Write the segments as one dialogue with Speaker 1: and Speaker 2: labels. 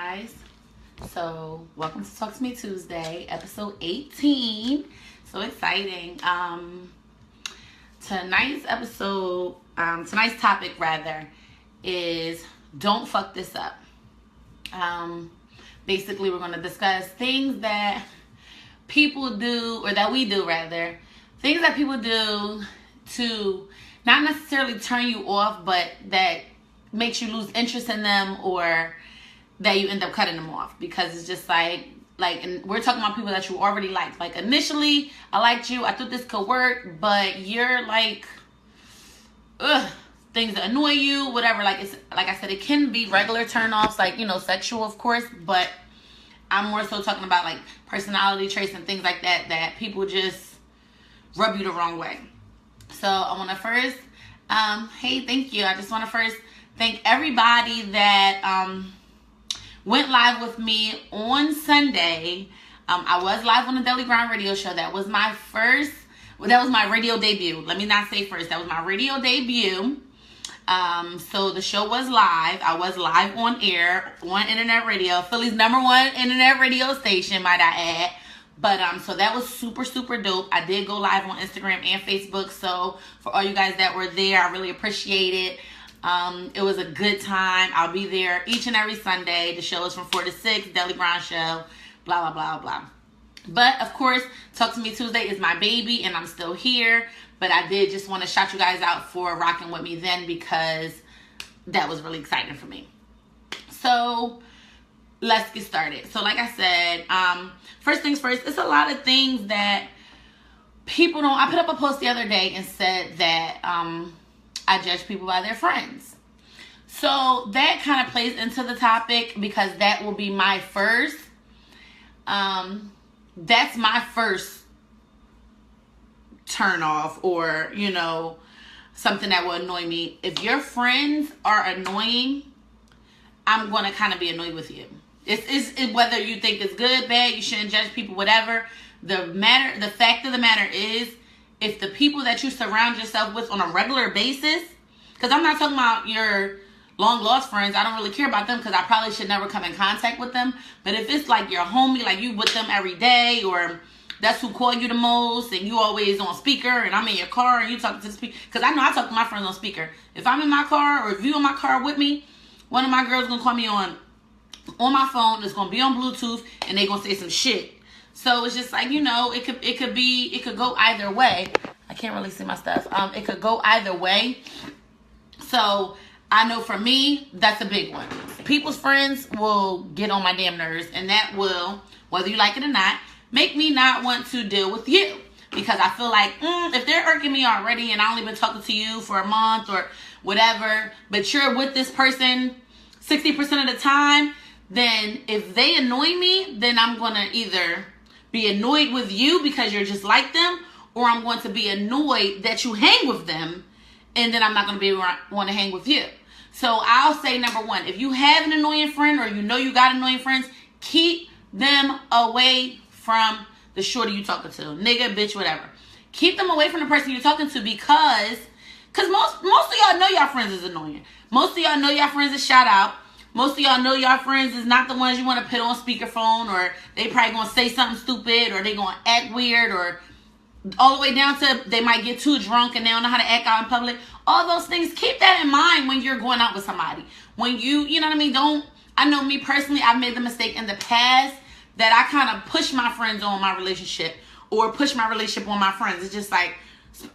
Speaker 1: guys. So welcome to Talk to Me Tuesday, episode 18. So exciting. Tonight's topic is don't fuck this up. Basically we're going to discuss things that people do, or that we do rather, things that people do to not necessarily turn you off, but that makes you lose interest in them, or that you end up cutting them off, because it's just like, and we're talking about people that you already liked. Like, initially, I liked you, I thought this could work, but you're like, things that annoy you, whatever. Like, it's, like I said, it can be regular turn-offs, like, sexual, of course, but I'm more so talking about, like, personality traits and things like that, that people just rub you the wrong way. So, I want to first, thank you. I just want to first thank everybody that, went live with me on Sunday. I was live on the Daily Grind radio show. That was my radio debut. Let me not say first. That was my radio debut. So the show was live. I was live on air on internet radio, Philly's #1 internet radio station, might I add. But so that was super, super dope. I did go live on Instagram and Facebook. So for all you guys that were there, I really appreciate it. It was a good time. I'll be there each and every Sunday. The show is from 4 to 6, Daily Grind show, blah, blah, blah, blah. But, of course, Talk to Me Tuesday is my baby, and I'm still here. But I did just want to shout you guys out for rocking with me then, because that was really exciting for me. So, let's get started. So, like I said, first things first, it's a lot of things that people don't... I put up a post the other day and said that... I judge people by their friends. So that kind of plays into the topic, because that will be my first. That's my first turn off, or, something that will annoy me. If your friends are annoying, I'm going to kind of be annoyed with you. It's whether you think it's good, bad, you shouldn't judge people, whatever. The fact of the matter is, if the people that you surround yourself with on a regular basis, because I'm not talking about your long lost friends, I don't really care about them, because I probably should never come in contact with them. But if it's like your homie, like you with them every day, or that's who call you the most, and you always on speaker, and I'm in your car and you talking to the speaker, because I know I talk to my friends on speaker. If I'm in my car, or if you in my car with me, one of my girls gonna call me on my phone. It's gonna be on Bluetooth, and they gonna say some shit. So it's just like, it could go either way. I can't really see my stuff. It could go either way. So I know for me, that's a big one. People's friends will get on my damn nerves, and that will, whether you like it or not, make me not want to deal with you. Because I feel like, if they're irking me already, and I only been talking to you for a month or whatever, but you're with this person 60% of the time, then if they annoy me, then I'm going to either be annoyed with you because you're just like them, or I'm going to be annoyed that you hang with them, and then I'm not going to want to hang with you. So I'll say, number one, if you have an annoying friend, or you got annoying friends, keep them away from the shorty you talking to. Nigga, bitch, whatever. Keep them away from the person you're talking to, because most of y'all know y'all friends is annoying. Most of y'all know y'all friends is shout out. Most of y'all know y'all friends is not the ones you want to put on speakerphone, or they probably going to say something stupid, or they going to act weird, or all the way down to they might get too drunk and they don't know how to act out in public. All those things, keep that in mind when you're going out with somebody. When you know what I mean? I know me personally, I've made the mistake in the past that I kind of push my friends on my relationship, or push my relationship on my friends. It's just like,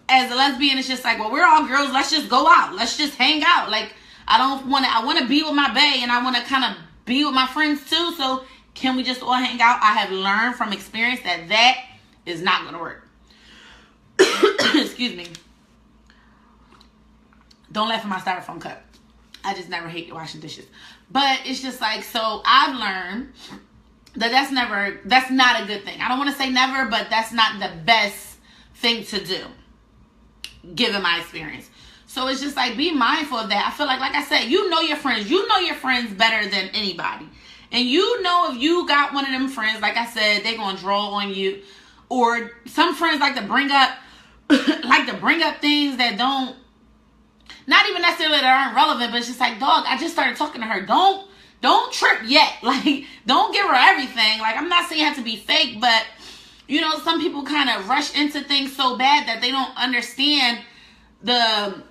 Speaker 1: as a lesbian, it's just like, well, we're all girls. Let's just go out. Let's just hang out. Like, I want to be with my bae, and I want to kind of be with my friends too. So can we just all hang out? I have learned from experience that is not going to work. Excuse me. Don't laugh at my styrofoam cup. I just never hate washing dishes. But it's just like, so I've learned that that's not a good thing. I don't want to say never, but that's not the best thing to do, given my experience. So it's just like, be mindful of that. I feel like I said, you know your friends. You know your friends better than anybody. And you know if you got one of them friends, like I said, they're going to draw on you. Or some friends like to bring up things that don't, not even necessarily that aren't relevant, but it's just like, dog, I just started talking to her. Don't don't trip yet. Like, don't give her everything. Like, I'm not saying you have to be fake, but, you know, some people kind of rush into things so bad that they don't understand the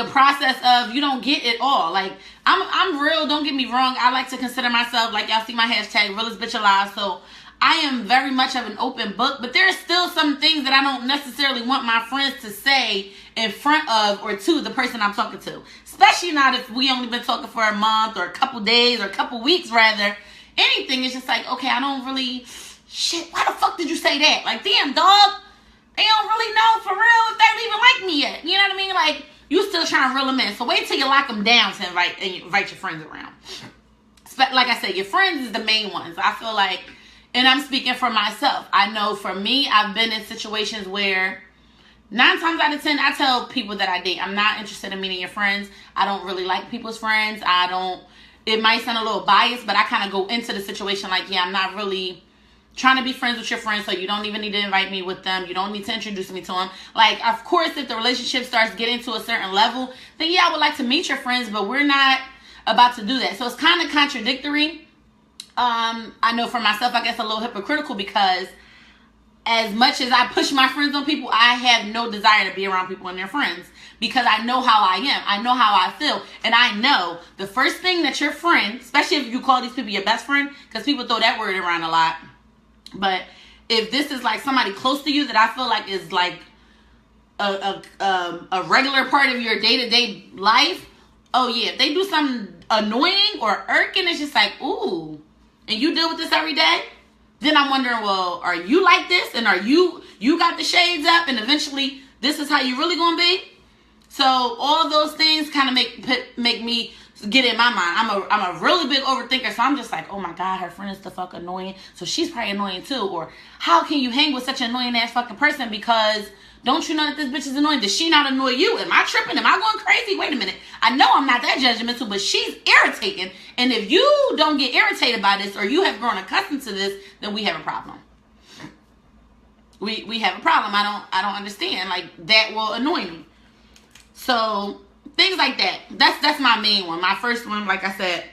Speaker 1: process of, you don't get it all. Like, I'm real, don't get me wrong. I like to consider myself, like y'all see my hashtag, realest bitch alive. So I am very much of an open book, but there's still some things that I don't necessarily want my friends to say in front of or to the person I'm talking to. Especially not if we only been talking for a month or a couple days or a couple weeks rather. Anything is just like, okay, I don't really, shit, why the fuck did you say that? Like, damn, dog, they don't really know for real if they even like me yet. You know what I mean? Like, you still trying to reel them in. So wait till you lock them down to invite your friends around. Like I said, your friends is the main ones. I feel like, and I'm speaking for myself. I know for me, I've been in situations where 9 times out of 10, I tell people that I date, I'm not interested in meeting your friends. I don't really like people's friends. It might sound a little biased, but I kind of go into the situation like, yeah, I'm not really trying to be friends with your friends, so you don't even need to invite me with them. You don't need to introduce me to them. Like, of course, if the relationship starts getting to a certain level, then yeah, I would like to meet your friends, but we're not about to do that. So it's kind of contradictory. I know for myself, I guess a little hypocritical, because as much as I push my friends on people, I have no desire to be around people and their friends, because I know how I am. I know how I feel. And I know the first thing that your friend, especially if you call these people your best friend, because people throw that word around a lot. But if this is like somebody close to you that I feel like is like a regular part of your day-to-day life, oh yeah, if they do something annoying or irking, it's just like, ooh, and you deal with this every day, then I'm wondering, well, are you like this? And are you got the shades up, and eventually this is how you really gonna be? So all of those things kind of make me get in my mind. I'm a really big overthinker, so I'm just like, oh my god, her friend is the fuck annoying, so she's probably annoying too. Or how can you hang with such an annoying ass fucking person? Because don't you know that this bitch is annoying? Does she not annoy you? Am I tripping? Am I going crazy? Wait a minute. I know I'm not that judgmental, but she's irritating. And if you don't get irritated by this, or you have grown accustomed to this, then we have a problem. We have a problem. I don't understand. Like, that will annoy me. So things like that. That's my main one. My first one, like I said,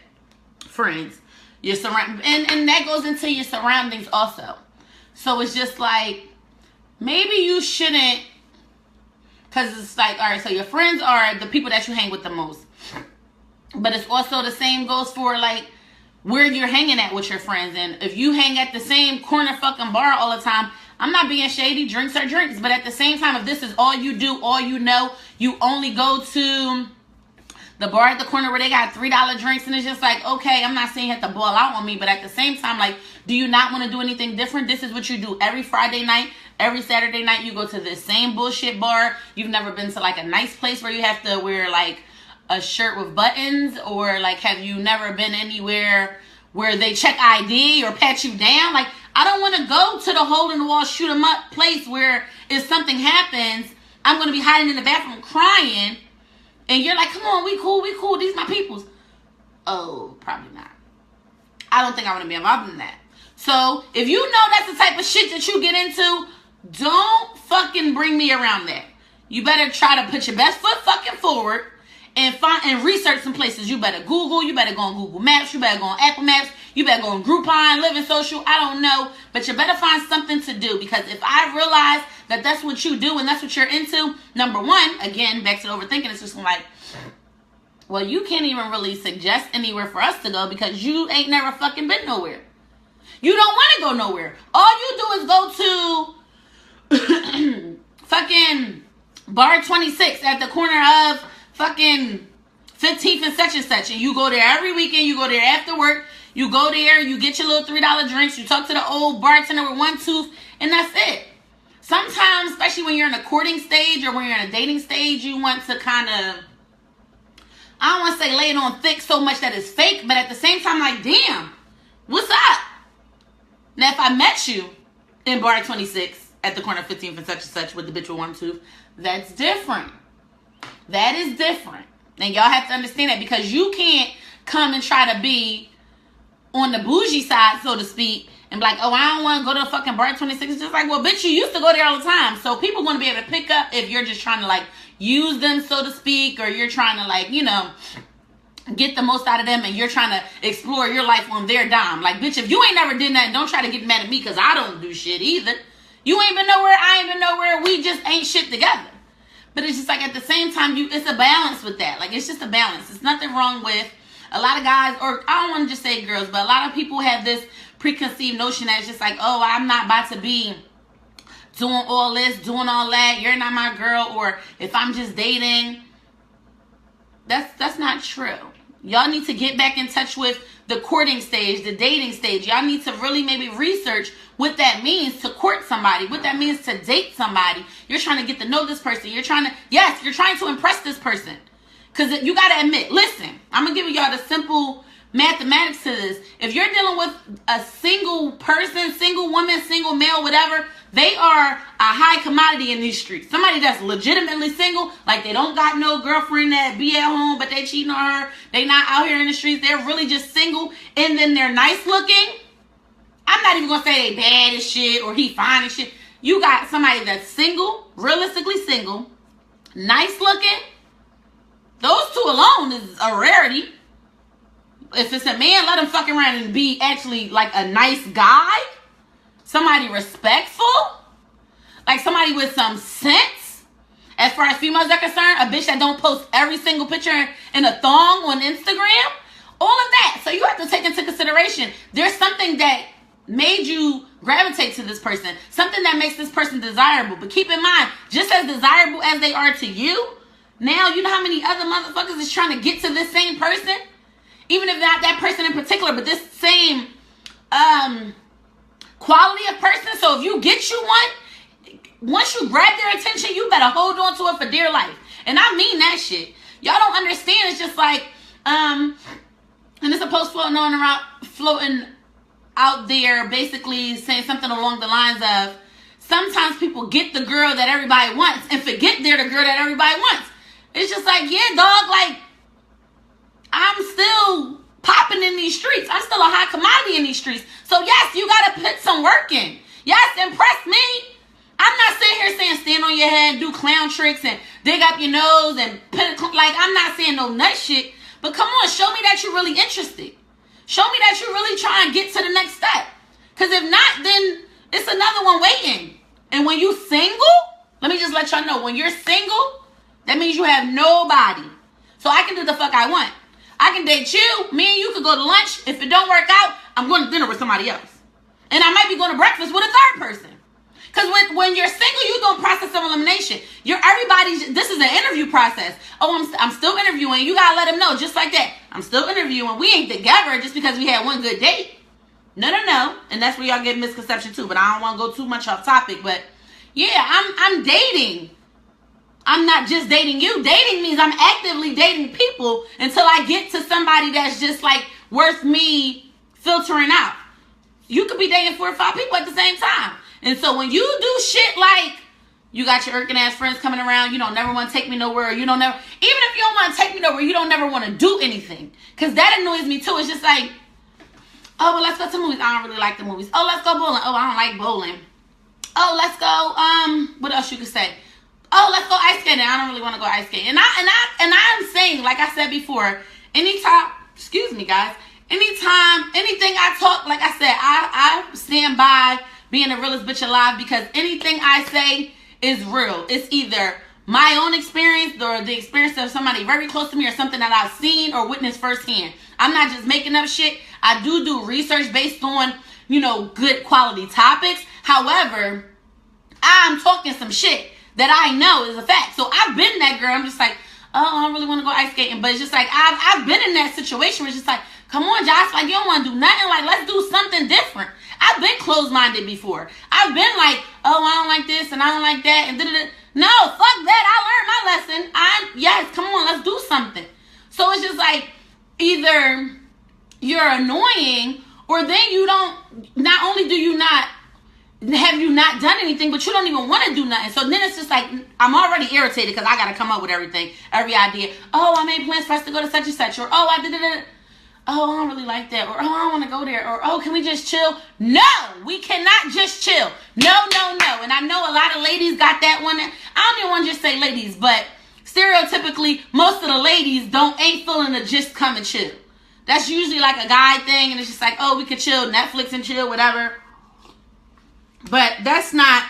Speaker 1: friends. Your and that goes into your surroundings also. So it's just like, maybe you shouldn't, because it's like, all right, so your friends are the people that you hang with the most. But it's also the same goes for like where you're hanging at with your friends. And if you hang at the same corner fucking bar all the time, I'm not being shady, drinks are drinks. But at the same time, if this is all you do, all you know, you only go to the bar at the corner where they got $3 drinks, and it's just like, okay, I'm not saying you have to ball out on me, but at the same time, like, do you not want to do anything different? This is what you do every Friday night, every Saturday night. You go to this same bullshit bar. You've never been to like a nice place where you have to wear like a shirt with buttons, or like, have you never been anywhere where they check ID or pat you down? Like, I don't want to go to the hole in the wall, shoot 'em up place where if something happens, I'm going to be hiding in the bathroom crying. And you're like, come on, we cool. These my peoples. Oh, probably not. I don't think I want to be involved in that. So, if you know that's the type of shit that you get into, don't fucking bring me around that. You better try to put your best foot fucking forward and find and research some places. You better Google. You better go on Google Maps. You better go on Apple Maps. You better go on Groupon, Living Social. I don't know. But you better find something to do. Because if I realize that that's what you do and that's what you're into, number one, again, back to the overthinking, it's just like, well, you can't even really suggest anywhere for us to go because you ain't never fucking been nowhere. You don't want to go nowhere. All you do is go to fucking bar 26 at the corner of fucking 15th and such. And you go there every weekend. You go there after work. You go there. You get your little $3 drinks. You talk to the old bartender with one tooth. And that's it. Sometimes, especially when you're in a courting stage or when you're in a dating stage, you want to kind of, I don't want to say lay it on thick so much that it's fake. But at the same time, like, damn, what's up? Now, if I met you in bar 26 at the corner of 15th and such with the bitch with one tooth, that's different. That is different. And y'all have to understand that, because you can't come and try to be on the bougie side, so to speak, and be like, oh, I don't want to go to the fucking bar 26. It's just like, well, bitch, you used to go there all the time. So people want to be able to pick up if you're just trying to, like, use them, so to speak, or you're trying to, like, you know, get the most out of them, and you're trying to explore your life on their dime. Like, bitch, if you ain't never did that, don't try to get mad at me because I don't do shit either. You ain't been nowhere, I ain't been nowhere. We just ain't shit together. But it's just like at the same time, it's a balance with that. Like, it's just a balance. There's nothing wrong with a lot of guys, or I don't want to just say girls, but a lot of people have this preconceived notion that it's just like, oh, I'm not about to be doing all this, doing all that. You're not my girl. Or if I'm just dating, that's not true. Y'all need to get back in touch with the courting stage, the dating stage. Y'all need to really maybe research what that means to court somebody, what that means to date somebody. You're trying to get to know this person. You're trying to impress this person. Because you got to admit, listen, I'm going to give y'all the simple mathematics to this. If you're dealing with a single person, single woman, single male, whatever, they are a high commodity in these streets. Somebody that's legitimately single, like they don't got no girlfriend that be at home, but they cheating on her. They not out here in the streets. They're really just single, and then they're nice looking. I'm not even going to say they bad as shit or he fine as shit. You got somebody that's single, realistically single, nice looking. Those two alone is a rarity. If it's a man, let him fuck around and be actually like a nice guy. Somebody respectful. Like somebody with some sense. As far as females are concerned, a bitch that don't post every single picture in a thong on Instagram. All of that. So you have to take into consideration, there's something that made you gravitate to this person. Something that makes this person desirable. But keep in mind, just as desirable as they are to you, now you know how many other motherfuckers is trying to get to this same person? Even if not that person in particular, but this same quality of person. So if you get you one, once you grab their attention, you better hold on to it for dear life. And I mean that shit. Y'all don't understand. It's just like, and it's a post floating out there, basically saying something along the lines of, sometimes people get the girl that everybody wants and forget they're the girl that everybody wants. It's just like, yeah, dog, like, I'm still popping in these streets. I'm still a high commodity in these streets. So yes, you got to put some work in. Yes, impress me. I'm not sitting here saying stand on your head and do clown tricks and dig up your nose and put it, like, I'm not saying no nut shit. But come on, show me that you're really interested. Show me that you're really trying to get to the next step. Because if not, then it's another one waiting. And when you single, let me just let y'all know, when you're single, that means you have nobody. So I can do the fuck I want. I can date you. Me and you could go to lunch. If it don't work out, I'm going to dinner with somebody else. And I might be going to breakfast with a third person. Because when you're single, you don't process of elimination. This is an interview process. Oh, I'm still interviewing. You got to let them know, just like that. I'm still interviewing. We ain't together just because we had one good date. No. And that's where y'all get misconception too. But I don't want to go too much off topic. But yeah, I'm dating. I'm not just dating you. Dating means I'm actively dating people until I get to somebody that's just like worth me filtering out. You could be dating 4 or 5 people at the same time. And so when you do shit like you got your irking ass friends coming around, you don't never want to take me nowhere, even if you don't want to take me nowhere, you don't never want to do anything. Because that annoys me too. It's just like, oh, well, let's go to movies. I don't really like the movies. Oh, let's go bowling. Oh, I don't like bowling. Oh, let's go, what else you could say? Oh, let's go ice skating. I don't really want to go ice skating. And I'm saying, like I said before, anytime, excuse me, guys, anytime, anything I talk, like I said, I stand by being the realest bitch alive, because anything I say is real. It's either my own experience or the experience of somebody very close to me or something that I've seen or witnessed firsthand. I'm not just making up shit. I do research based on, good quality topics. However, I'm talking some shit that I know is a fact. So I've been that girl. I'm just like, oh, I don't really want to go ice skating. But it's just like, I've been in that situation where it's just like, come on, Josh, like, you don't want to do nothing. Like, let's do something different. I've been closed-minded before. I've been like, oh, I don't like this and I don't like that. And da-da-da. No, fuck that. I learned my lesson. Yes, come on, let's do something. So it's just like, either you're annoying, or then you don't, not only do you not, have you not done anything, but you don't even want to do nothing. So then it's just like, I'm already irritated because I got to come up with everything, every idea. Oh, I made plans for us to go to such and such. Or, oh, I did it. Oh, I don't really like that. Or, oh, I don't want to go there. Or, oh, can we just chill? No, we cannot just chill. No. And I know a lot of ladies got that one. I don't even want to just say ladies, but stereotypically, most of the ladies ain't feeling to just come and chill. That's usually like a guy thing, and it's just like, oh, we could chill, Netflix and chill, whatever. But that's not,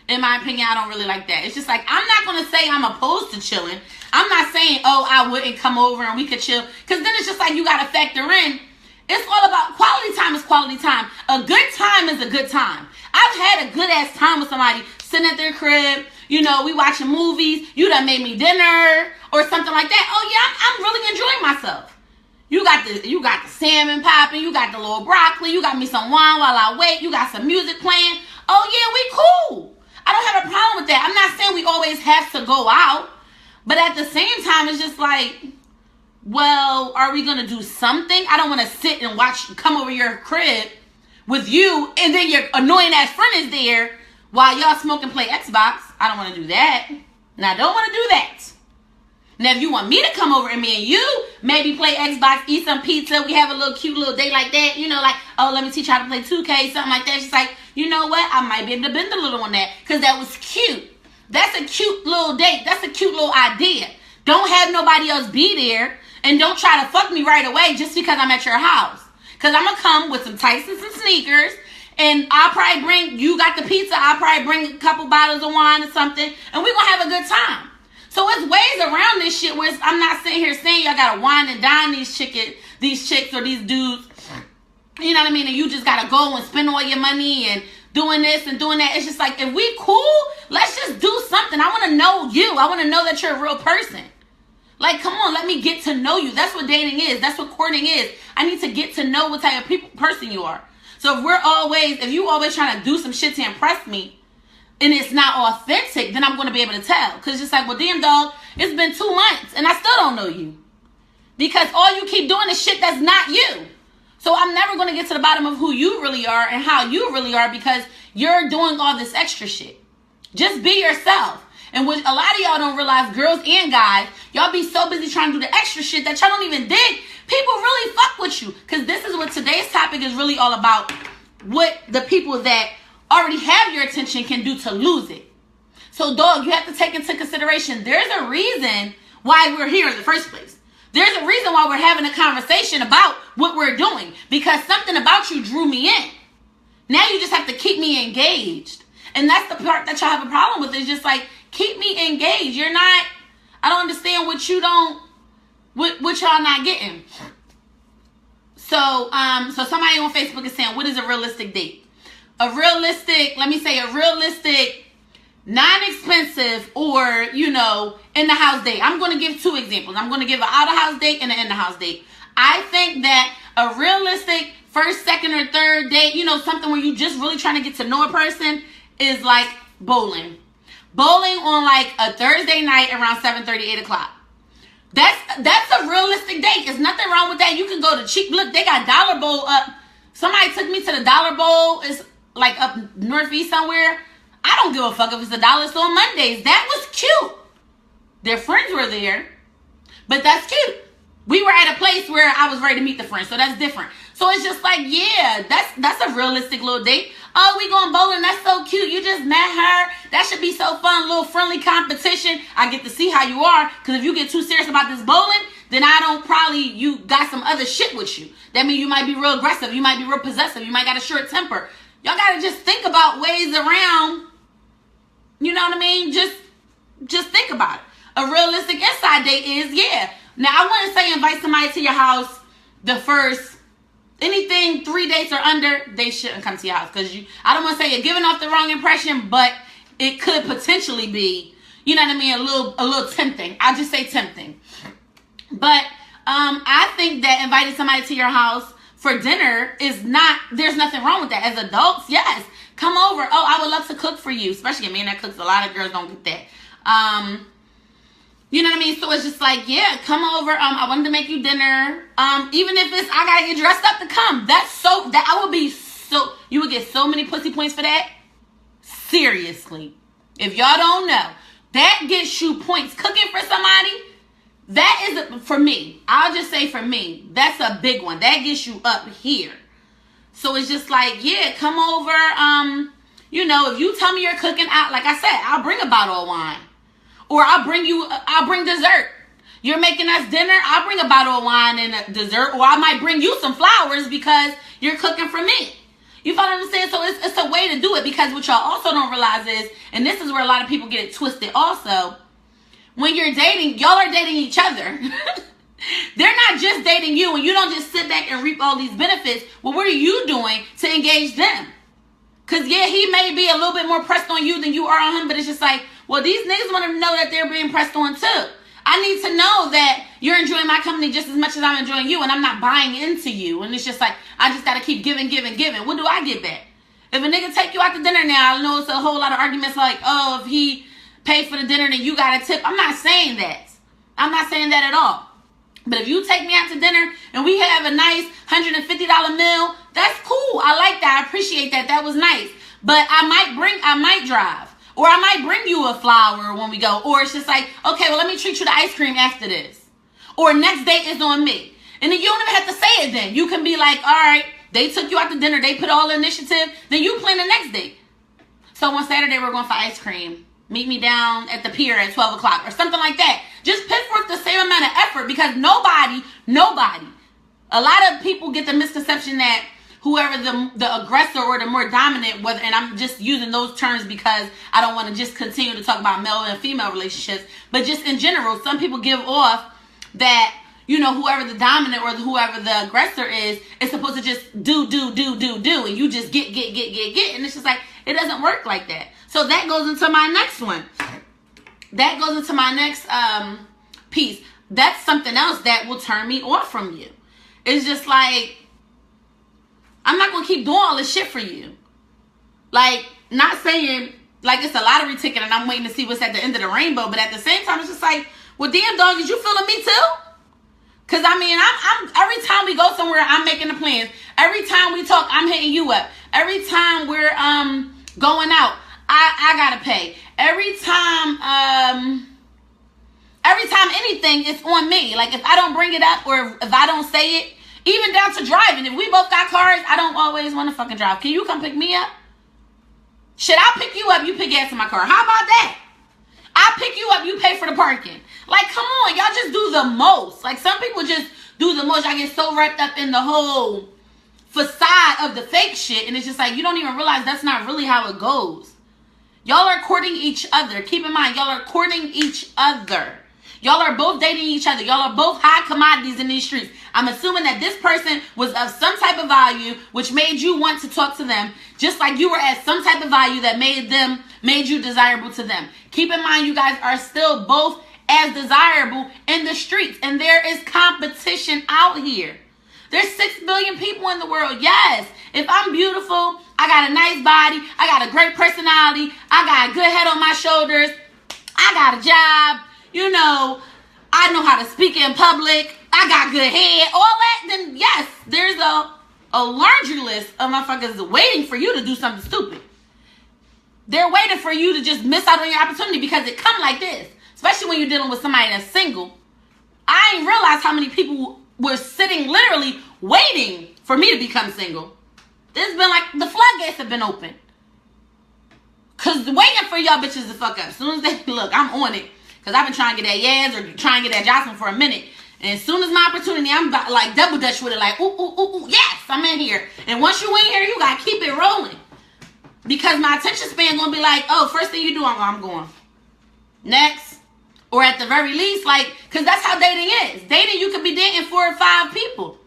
Speaker 1: in my opinion, I don't really like that. It's just like, I'm not going to say I'm opposed to chilling. I'm not saying, oh, I wouldn't come over and we could chill. Because then it's just like, you got to factor in, it's all about quality time is quality time. A good time is a good time. I've had a good ass time with somebody sitting at their crib. You know, we watching movies. You done made me dinner or something like that. Oh yeah, I'm really enjoying myself. You got the salmon popping. You got the little broccoli. You got me some wine while I wait. You got some music playing. Oh yeah, we cool. I don't have a problem with that. I'm not saying we always have to go out, but at the same time, it's just like, well, are we gonna do something? I don't want to sit and watch come over your crib with you, and then your annoying ass friend is there while y'all smoke and play Xbox. I don't want to do that. Now, I don't want to do that. Now, if you want me to come over and me and you maybe play Xbox, eat some pizza, we have a little cute little date like that, you know, like, oh, let me teach you how to play 2K, something like that. It's just like, you know what? I might be able to bend a little on that because that was cute. That's a cute little date. That's a cute little idea. Don't have nobody else be there, and don't try to fuck me right away just because I'm at your house. Because I'm going to come with some tights and some sneakers, and I'll probably bring, you got the pizza, I'll probably bring a couple bottles of wine or something, and we're going to have a good time. So it's ways around this shit where I'm not sitting here saying y'all got to wine and dine these chicks or these dudes. You know what I mean? And you just got to go and spend all your money and doing this and doing that. It's just like, if we cool, let's just do something. I want to know you. I want to know that you're a real person. Like, come on, let me get to know you. That's what dating is. That's what courting is. I need to get to know what type of person you are. So if you always trying to do some shit to impress me, and it's not authentic, then I'm going to be able to tell. Because it's just like, well, damn, dog, it's been 2 months, and I still don't know you. Because all you keep doing is shit that's not you. So I'm never going to get to the bottom of who you really are and how you really are because you're doing all this extra shit. Just be yourself. And what a lot of y'all don't realize, girls and guys, y'all be so busy trying to do the extra shit that y'all don't even dig. People really fuck with you. Because this is what today's topic is really all about. What the people that already have your attention can do to lose it. So, dog, you have to take into consideration, there's a reason why we're here in the first place. There's a reason why we're having a conversation about what we're doing. Because something about you drew me in. Now you just have to keep me engaged. And that's the part that y'all have a problem with. Is just like, keep me engaged. You're not, I don't understand what y'all not getting. So somebody on Facebook is saying, what is a realistic date? A realistic, non-expensive, or, you know, in-the-house date. I'm going to give 2 examples. I'm going to give an out-of-house date and an in-the-house date. I think that a realistic first, second, or third date, you know, something where you just really trying to get to know a person, is like bowling. Bowling on like a Thursday night around 7:30, 8 o'clock. That's a realistic date. There's nothing wrong with that. You can go to cheap. Look, they got Dollar Bowl up. Somebody took me to the Dollar Bowl. It's like up northeast somewhere. I don't give a fuck if it's $1. So on Mondays, that was cute. Their friends were there, but that's cute. We were at a place where I was ready to meet the friends, so that's different. So it's just like, yeah, that's a realistic little date. Oh, we going bowling. That's so cute. You just met her. That should be so fun. A little friendly competition. I get to see how you are. Because if you get too serious about this bowling, then you got some other shit with you. That means you might be real aggressive. You might be real possessive. You might got a short temper. Y'all got to just think about ways around. You know what I mean? Just think about it. A realistic inside date is, yeah. Now, I wouldn't say invite somebody to your house the first. Anything 3 dates or under, they shouldn't come to your house. Because I don't want to say you're giving off the wrong impression, but it could potentially be, you know what I mean, a little tempting. I'll just say tempting. But I think that inviting somebody to your house for dinner is not, there's nothing wrong with that. As adults, yes. Come over. Oh, I would love to cook for you. Especially a man that cooks. A lot of girls don't get that. You know what I mean? So it's just like, yeah, come over. I wanted to make you dinner. Even if it's, I gotta get dressed up to come. You would get so many pussy points for that. Seriously. If y'all don't know, that gets you points. Cooking for somebody, that is, for me, I'll just say for me, that's a big one. That gets you up here. So it's just like, yeah, come over. You know, if you tell me you're cooking out, like I said, I'll bring a bottle of wine. Or I'll bring dessert. You're making us dinner, I'll bring a bottle of wine and a dessert. Or I might bring you some flowers because you're cooking for me. You follow what I'm saying? So it's a way to do it, because what y'all also don't realize is, and this is where a lot of people get it twisted also, when you're dating, y'all are dating each other. They're not just dating you, and you don't just sit back and reap all these benefits. Well, what are you doing to engage them? Because, yeah, he may be a little bit more pressed on you than you are on him, but it's just like, well, these niggas want to know that they're being pressed on too. I need to know that you're enjoying my company just as much as I'm enjoying you, and I'm not buying into you. And it's just like, I just got to keep giving. What do I get back? If a nigga take you out to dinner now, I know it's a whole lot of arguments like, oh, if he paid for the dinner, then you got a tip. I'm not saying that. I'm not saying that at all. But if you take me out to dinner and we have a nice $150 meal, that's cool. I like that. I appreciate that. That was nice. But I might drive. Or I might bring you a flower when we go. Or it's just like, okay, well, let me treat you to ice cream after this. Or next date is on me. And then you don't even have to say it then. You can be like, all right, they took you out to dinner. They put all the initiative. Then you plan the next date. So on Saturday, we're going for ice cream. Meet me down at the pier at 12 o'clock or something like that. Just put forth the same amount of effort, because nobody, a lot of people get the misconception that whoever the aggressor or the more dominant, whether, and I'm just using those terms because I don't want to just continue to talk about male and female relationships, but just in general, some people give off that, you know, whoever the dominant or whoever the aggressor is supposed to just do, and you just get, and it's just like, it doesn't work like that. So that goes into my next one. That goes into my next piece. That's something else that will turn me off from you. It's just like, I'm not going to keep doing all this shit for you. Like, not saying, like, it's a lottery ticket and I'm waiting to see what's at the end of the rainbow. But at the same time, it's just like, well, damn, dog, is you feeling me too? Because, I mean, I'm every time we go somewhere, I'm making the plans. Every time we talk, I'm hitting you up. Every time we're going out, I gotta pay. Every time anything, it's on me. Like, if I don't bring it up or if I don't say it, even down to driving. If we both got cars, I don't always want to fucking drive. Can you come pick me up? Shit, I'll pick you up, you put gas in my car. How about that? I'll pick you up, you pay for the parking. Like, come on, y'all just do the most. Like, some people just do the most. Y'all get so wrapped up in the whole facade of the fake shit, and it's just like, you don't even realize that's not really how it goes. Y'all are courting each other. Keep in mind, y'all are courting each other. Y'all are both dating each other. Y'all are both high commodities in these streets. I'm assuming that this person was of some type of value, which made you want to talk to them, just like you were at some type of value that made you desirable to them. Keep in mind, you guys are still both as desirable in the streets, and there is competition out here. There's 6 billion people in the world. Yes, if I'm beautiful, I got a nice body, I got a great personality, I got a good head on my shoulders, I got a job, you know, I know how to speak in public, I got good head, all that, then yes, there's a laundry list of motherfuckers waiting for you to do something stupid. They're waiting for you to just miss out on your opportunity, because it come like this. Especially when you're dealing with somebody that's single. I ain't realized how many people were sitting literally waiting for me to become single. This has been like, the floodgates have been open. Because waiting for y'all bitches to fuck up. As soon as they, look, I'm on it. Because I've been trying to get that Yaz or trying to get that Jocelyn for a minute. And as soon as my opportunity, I'm about, like double dutch with it. Like, ooh, yes, I'm in here. And once you in here, you got to keep it rolling. Because my attention span going to be like, oh, first thing you do, I'm going. Next. Or at the very least, like, because that's how dating is. Dating, you could be dating 4 or 5 people.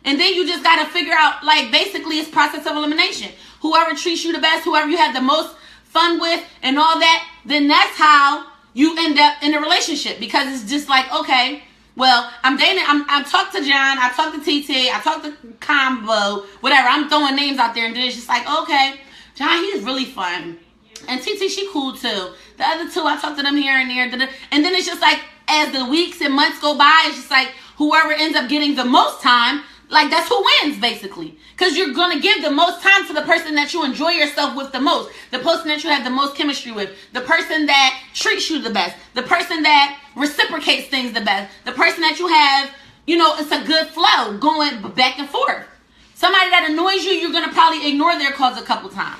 Speaker 1: And then you just got to figure out, like, basically it's process of elimination. Whoever treats you the best, whoever you have the most fun with and all that, then that's how you end up in a relationship. Because it's just like, okay, well, I'm dating, I talked to John, I talked to TT, I talked to Combo, whatever. I'm throwing names out there, and then it's just like, okay, John, he's really fun. And TT, she cool too. The other 2, I talk to them here and there. And then it's just like, as the weeks and months go by, it's just like, whoever ends up getting the most time, like, that's who wins, basically. Because you're going to give the most time to the person that you enjoy yourself with the most. The person that you have the most chemistry with. The person that treats you the best. The person that reciprocates things the best. The person that you have, you know, it's a good flow going back and forth. Somebody that annoys you, you're going to probably ignore their calls a couple times.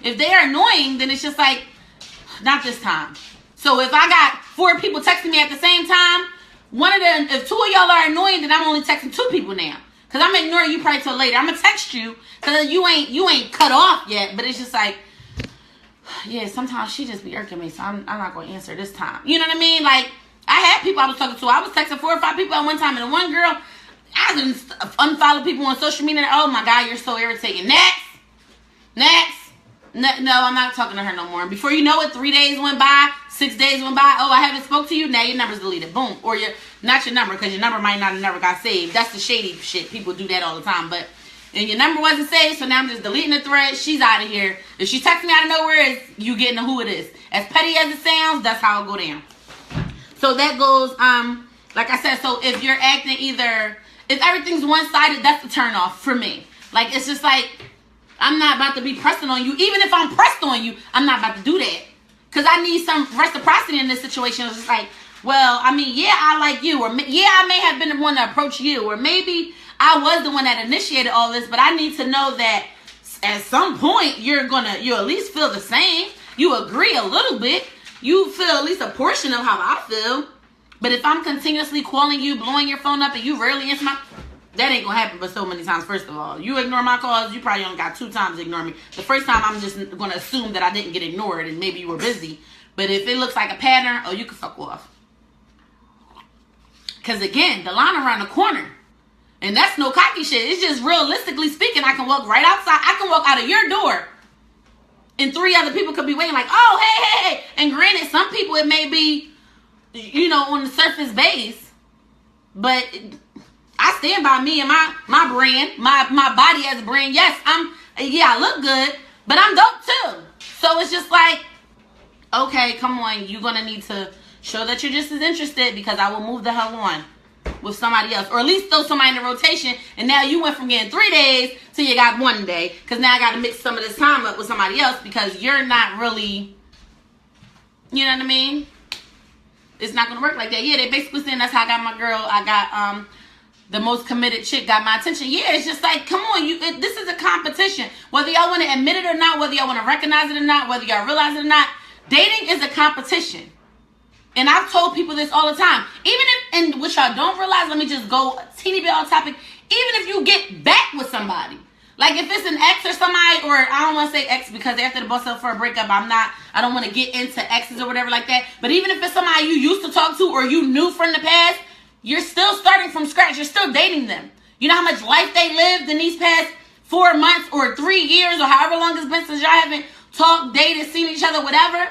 Speaker 1: If they are annoying, then it's just like, not this time. So if I got 4 people texting me at the same time, if 2 of y'all are annoying, then I'm only texting 2 people now. Cause I'm ignoring you probably till later. I'm gonna text you cause you ain't cut off yet. But it's just like, yeah, sometimes she just be irking me, so I'm not gonna answer this time. You know what I mean? Like, I had people I was talking to. I was texting 4 or 5 people at one time, and one girl, I didn't unfollow people on social media. Oh my God, you're so irritating. Next. No, I'm not talking to her no more. Before you know it, 3 days went by, 6 days went by. Oh, I haven't spoke to you. Now your number's deleted. Boom. Or not your number, because your number might not have never got saved. That's the shady shit. People do that all the time. And your number wasn't saved, so now I'm just deleting the thread. She's out of here. If she texts me out of nowhere, you getting who it is. As petty as it sounds, that's how it go down. So that goes, like I said, so if you're acting if everything's one-sided, that's a turn off for me. Like, it's just like, I'm not about to be pressing on you. Even if I'm pressed on you, I'm not about to do that. Because I need some reciprocity in this situation. It's just like, well, I mean, yeah, I like you. Or yeah, I may have been the one to approach you. Or maybe I was the one that initiated all this. But I need to know that at some point, you at least feel the same. You agree a little bit. You feel at least a portion of how I feel. But if I'm continuously calling you, blowing your phone up, and you rarely answer that ain't gonna happen but so many times. First of all, you ignore my calls, you probably only got 2 times to ignore me. The first time, I'm just gonna assume that I didn't get ignored and maybe you were busy. But if it looks like a pattern, oh, you can fuck off. Because again, the line around the corner, and that's no cocky shit. It's just realistically speaking, I can walk right outside. I can walk out of your door, and 3 other people could be waiting like, oh, hey. And granted, some people it may be, on the surface base, but I stand by me and my brand, my body as a brand. Yes, I look good, but I'm dope too. So it's just like, okay, come on, you're gonna need to show that you're just as interested, because I will move the hell on with somebody else, or at least throw somebody in the rotation. And now you went from getting 3 days to you got 1 day, because now I got to mix some of this time up with somebody else, because you're not really, you know what I mean? It's not gonna work like that. Yeah, they basically saying that's how I got my girl. I got the most committed chick got my attention. Yeah, it's just like, come on, this is a competition. Whether y'all want to admit it or not, whether y'all want to recognize it or not, whether y'all realize it or not, dating is a competition. And I've told people this all the time. Even if, and which y'all don't realize, let me just go a teeny bit on topic. Even if you get back with somebody, like if it's an ex or somebody, or I don't want to say ex because after the bust up for a breakup, I don't want to get into exes or whatever like that. But even if it's somebody you used to talk to or you knew from the past, you're still starting from scratch. You're still dating them. You know how much life they lived in these past 4 months or 3 years or however long it's been since y'all haven't talked, dated, seen each other, whatever.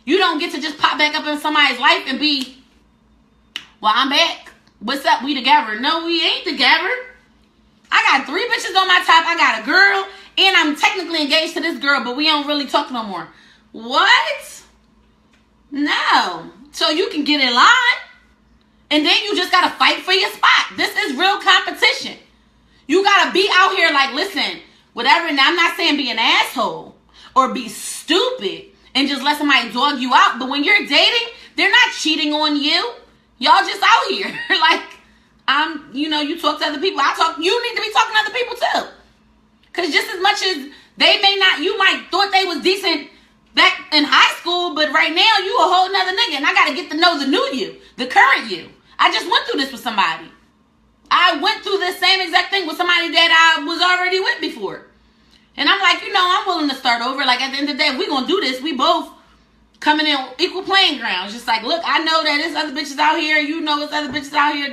Speaker 1: You don't get to just pop back up in somebody's life and be, well, I'm back. What's up? We together. No, we ain't together. I got 3 bitches on my top. I got a girl, and I'm technically engaged to this girl, but we don't really talk no more. What? No. So you can get in line. And then you just got to fight for your spot. This is real competition. You got to be out here like, listen, whatever. Now, I'm not saying be an asshole or be stupid and just let somebody dog you out. But when you're dating, they're not cheating on you. Y'all just out here. Like, you talk to other people. You need to be talking to other people too. Because just as much as they may not, you might thought they was decent back in high school, but right now you a whole nother nigga. And I got to get to know the new you, the current you. I just went through this with somebody. I went through the same exact thing with somebody that I was already with before. And I'm like, I'm willing to start over. Like, at the end of the day, if we going to do this, we both coming in equal playing ground. It's just like, look, I know that there's other bitches out here. You know there's other bitches out here.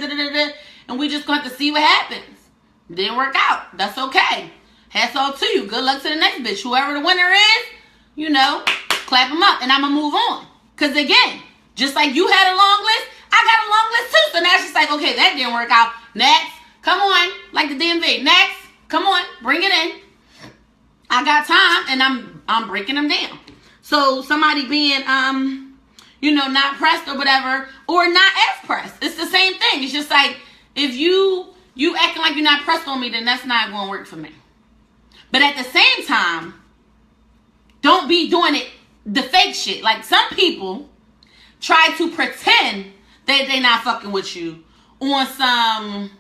Speaker 1: And we just going to have to see what happens. Didn't work out. That's okay. Hats off to you. Good luck to the next bitch. Whoever the winner is, clap them up. And I'm going to move on. Because, again, just like you had a long list, I got a long list too. So now it's just like, okay, that didn't work out. Next. Come on. Like the DMV. Next. Come on. Bring it in. I got time, and I'm breaking them down. So somebody being, not pressed or whatever, or not as pressed. It's the same thing. It's just like, if you acting like you're not pressed on me, then that's not going to work for me. But at the same time, don't be doing it, the fake shit. Like, some people try to pretend that they not fucking with you on some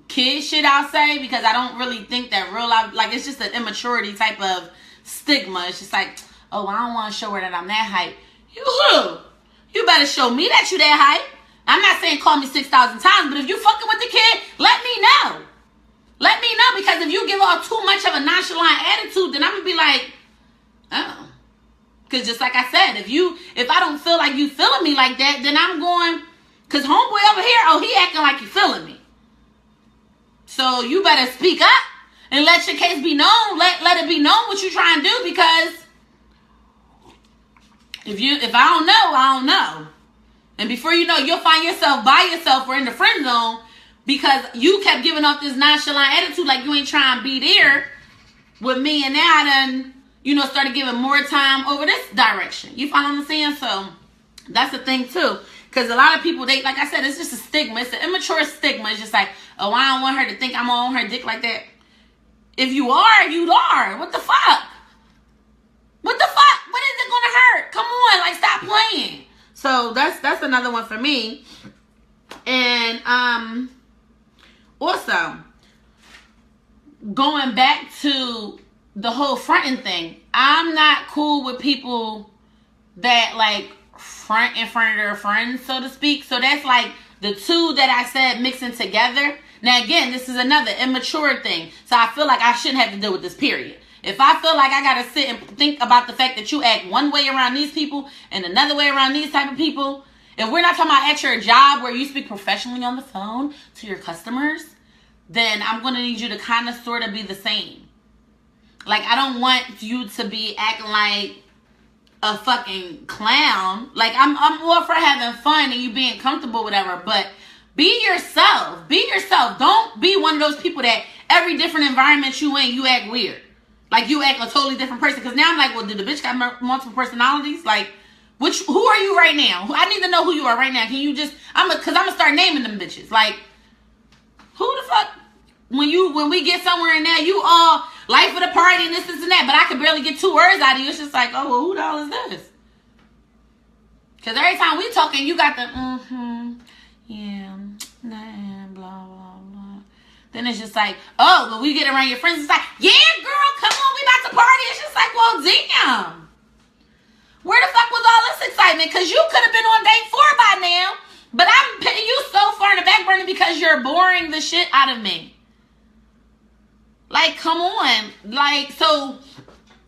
Speaker 1: kid shit, I'll say, because I don't really think that real life, like, it's just an immaturity type of stigma. It's just like, oh, I don't want to show her that I'm that hype. You who? You better show me that you that hype. I'm not saying call me 6,000 times, but if you fucking with the kid, let me know. Let me know, because if you give off too much of a nonchalant attitude, then I'm gonna be like, oh. Because just like I said, if I don't feel like you feeling me like that, then I'm going, because homeboy over here, oh, he acting like you feeling me. So you better speak up and let your case be known. Let it be known what you trying to do, because if I don't know, I don't know. And before you know, you'll find yourself by yourself or in the friend zone, because you kept giving off this nonchalant attitude like you ain't trying to be there with me, and now I done, started giving more time over this direction. You follow what I'm saying? So that's the thing too. Because a lot of people, like I said, it's just a stigma. It's an immature stigma. It's just like, oh, I don't want her to think I'm on her dick like that. If you are, you are. What the fuck? What the fuck? What is it gonna hurt? Come on, like, stop playing. So that's another one for me. And also, going back to the whole fronting thing, I'm not cool with people that like front in front of their friends, so to speak. So that's like the two that I said mixing together. Now again, this is another immature thing. So I feel like I shouldn't have to deal with this, period. If I feel like I gotta sit and think about the fact that you act one way around these people and another way around these type of people, if we're not talking about at your job where you speak professionally on the phone to your customers, then I'm gonna need you to kind of sort of be the same. Like, I don't want you to be acting like a fucking clown. Like, I'm all for having fun and you being comfortable, whatever, but be yourself. Be yourself. Don't be one of those people that every different environment you in, you act weird. Like, you act a totally different person. Because now I'm like, well, did the bitch got multiple personalities? Like, who are you right now? I need to know who you are right now. Can you just, because I'm going to start naming them bitches. Like, who the fuck? When we get somewhere and now you all life of the party and this and that, but I could barely get 2 words out of you. It's just like, oh, well, who the hell is this? Because every time we talking, you got the, yeah, nah, blah, blah, blah. Then it's just like, oh, when we get around your friends, it's like, yeah, girl, come on, we about to party. It's just like, well, damn. Where the fuck was all this excitement? Because you could have been on date 4 by now, but I'm putting you so far in the back burner because you're boring the shit out of me. Like, come on. Like, so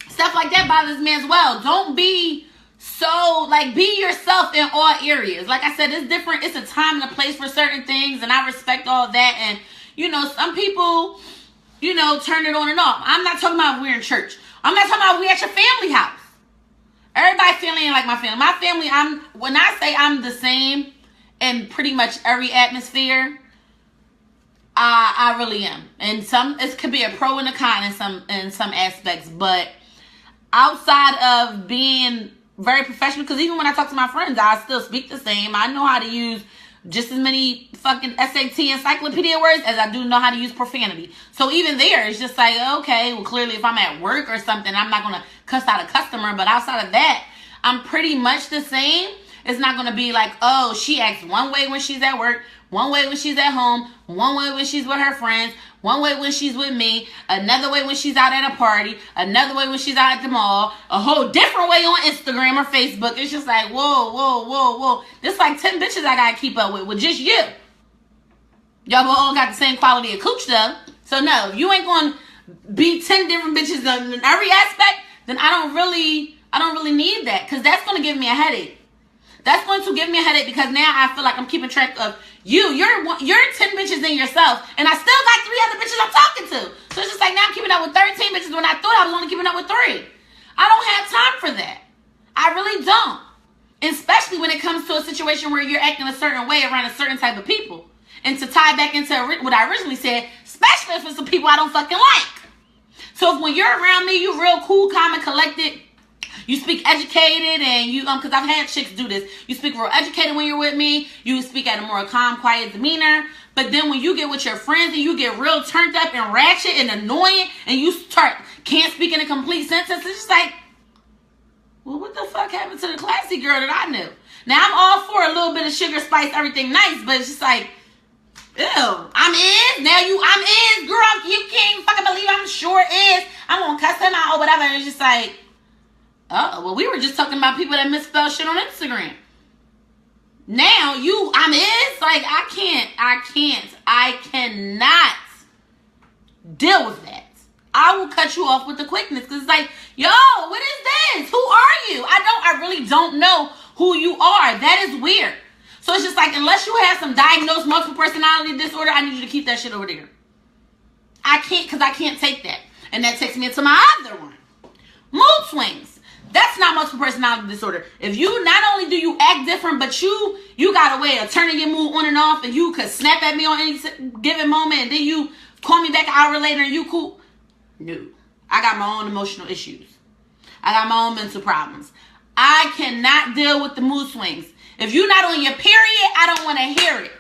Speaker 1: stuff like that bothers me as well. Don't be so, like, be yourself in all areas. Like I said, it's different. It's a time and a place for certain things, and I respect all that. And, some people, turn it on and off. I'm not talking about we're in church. I'm not talking about we at your family house. Everybody's family ain't like my family. My family, when I say I'm the same in pretty much every atmosphere, I really am. And it could be a pro and a con in some aspects, but outside of being very professional, because even when I talk to my friends, I still speak the same. I know how to use just as many fucking SAT encyclopedia words as I do know how to use profanity. So even there, it's just like, okay, well, clearly if I'm at work or something, I'm not going to cuss out a customer. But outside of that, I'm pretty much the same. It's not going to be like, oh, she acts one way when she's at work, one way when she's at home, one way when she's with her friends, one way when she's with me, another way when she's out at a party, another way when she's out at the mall, a whole different way on Instagram or Facebook. It's just like, whoa, whoa, whoa, whoa. There's like 10 bitches I got to keep up with just you. Y'all all got the same quality of cooch though. So no, if you ain't going to be 10 different bitches in every aspect, then I don't really need that, because that's going to give me a headache. That's going to give me a headache, because now I feel like I'm keeping track of you. You're 10 bitches in yourself, and I still got 3 other bitches I'm talking to. So it's just like now I'm keeping up with 13 bitches when I thought I was only keeping up with 3. I don't have time for that. I really don't. Especially when it comes to a situation where you're acting a certain way around a certain type of people. And to tie back into what I originally said, especially if it's some people I don't fucking like. So if when you're around me, you real cool, calm, and collected. You speak educated, and you, because I've had chicks do this. You speak real educated when you're with me. You speak at a more calm, quiet demeanor. But then when you get with your friends and you get real turned up and ratchet and annoying, and you can't speak in a complete sentence, it's just like, well, what the fuck happened to the classy girl that I knew? Now, I'm all for a little bit of sugar, spice, everything nice, but it's just like, ew, I'm is, girl, you can't fucking believe I'm sure is. I'm gonna cuss him out or whatever. And it's just like, oh, well, we were just talking about people that misspell shit on Instagram. Now like, I cannot deal with that. I will cut you off with the quickness, because it's like, yo, what is this? Who are you? I really don't know who you are. That is weird. So it's just like, unless you have some diagnosed multiple personality disorder, I need you to keep that shit over there. I can't take that. And that takes me into my other one. Mood swings. That's not multiple personality disorder. If you, not only do you act different, but you got a way of turning your mood on and off, and you could snap at me on any given moment, and then you call me back an hour later and you cool. No. I got my own emotional issues. I got my own mental problems. I cannot deal with the mood swings. If you're not on your period, I don't want to hear it.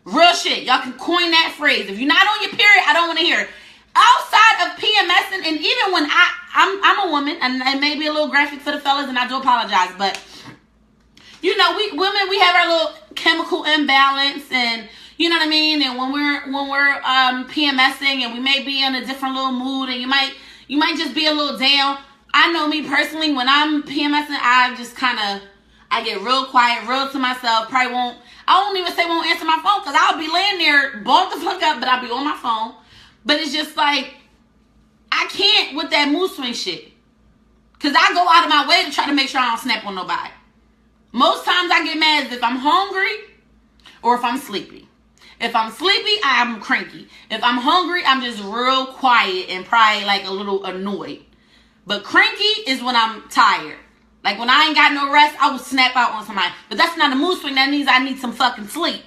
Speaker 1: Real shit. Y'all can coin that phrase. If you're not on your period, I don't want to hear it. Outside of PMSing, and even when I'm a woman, and it may be a little graphic for the fellas, and I do apologize, but you know, we women, we have our little chemical imbalance, and you know what I mean. And when we're PMSing, and we may be in a different little mood, and you might just be a little down. I know me personally, when I'm PMSing, I get real quiet, real to myself. I won't even say won't answer my phone, because I'll be laying there, balled the fuck up, but I'll be on my phone. But it's just like, I can't with that mood swing shit. Because I go out of my way to try to make sure I don't snap on nobody. Most times I get mad if I'm hungry or if I'm sleepy. If I'm sleepy, I'm cranky. If I'm hungry, I'm just real quiet and probably like a little annoyed. But cranky is when I'm tired. Like when I ain't got no rest, I will snap out on somebody. But that's not a mood swing. That means I need some fucking sleep.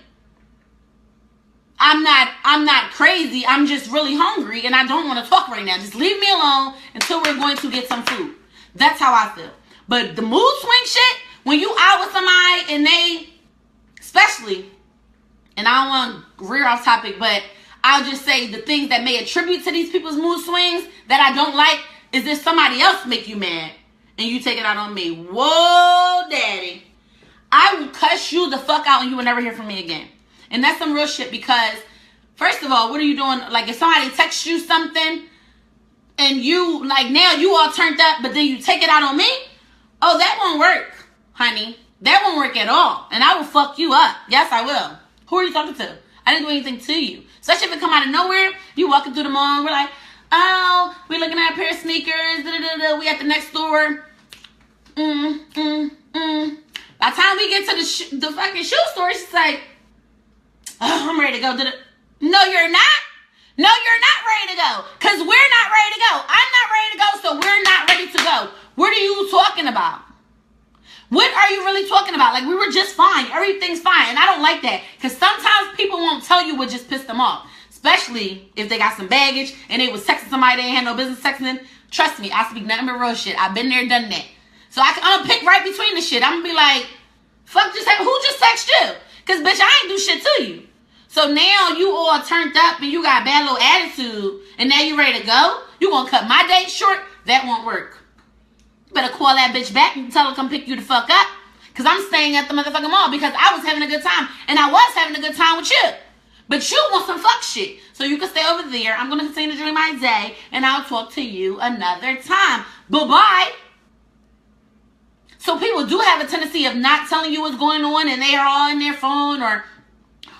Speaker 1: I'm not crazy. I'm just really hungry and I don't want to talk right now. Just leave me alone until we're going to get some food. That's how I feel. But the mood swing shit, when you out with somebody and they, especially, and I don't want to rear off topic, but I'll just say the things that may attribute to these people's mood swings that I don't like is if somebody else make you mad and you take it out on me. Whoa, daddy. I will cuss you the fuck out and you will never hear from me again. And that's some real shit, because first of all, what are you doing? Like if somebody texts you something and you like now you all turned up, but then you take it out on me? Oh, that won't work, honey. That won't work at all. And I will fuck you up. Yes, I will. Who are you talking to? I didn't do anything to you. Especially if it come out of nowhere. You walking through the mall, we're like, oh, we're looking at a pair of sneakers. We at the next store. By the time we get to the fucking shoe store, she's like, oh, I'm ready to go. No, you're not. No, you're not ready to go. Because we're not ready to go. I'm not ready to go, so we're not ready to go. What are you talking about? What are you really talking about? Like, we were just fine. Everything's fine. And I don't like that. Because sometimes people won't tell you what just pissed them off. Especially if they got some baggage and they was texting somebody they ain't had no business texting. Trust me, I speak nothing but real shit. I've been there, done that. So I'm going to pick right between the shit. I'm going to be like, fuck, who just texted you? Because, bitch, I ain't do shit to you. So now you all turned up and you got a bad little attitude and now you ready to go? You gonna cut my date short? That won't work. You better call that bitch back and tell her to come pick you the fuck up. Because I'm staying at the motherfucking mall because I was having a good time. And I was having a good time with you. But you want some fuck shit. So you can stay over there. I'm going to continue to enjoy my day. And I'll talk to you another time. Bye-bye. So people do have a tendency of not telling you what's going on. And they are all in their phone or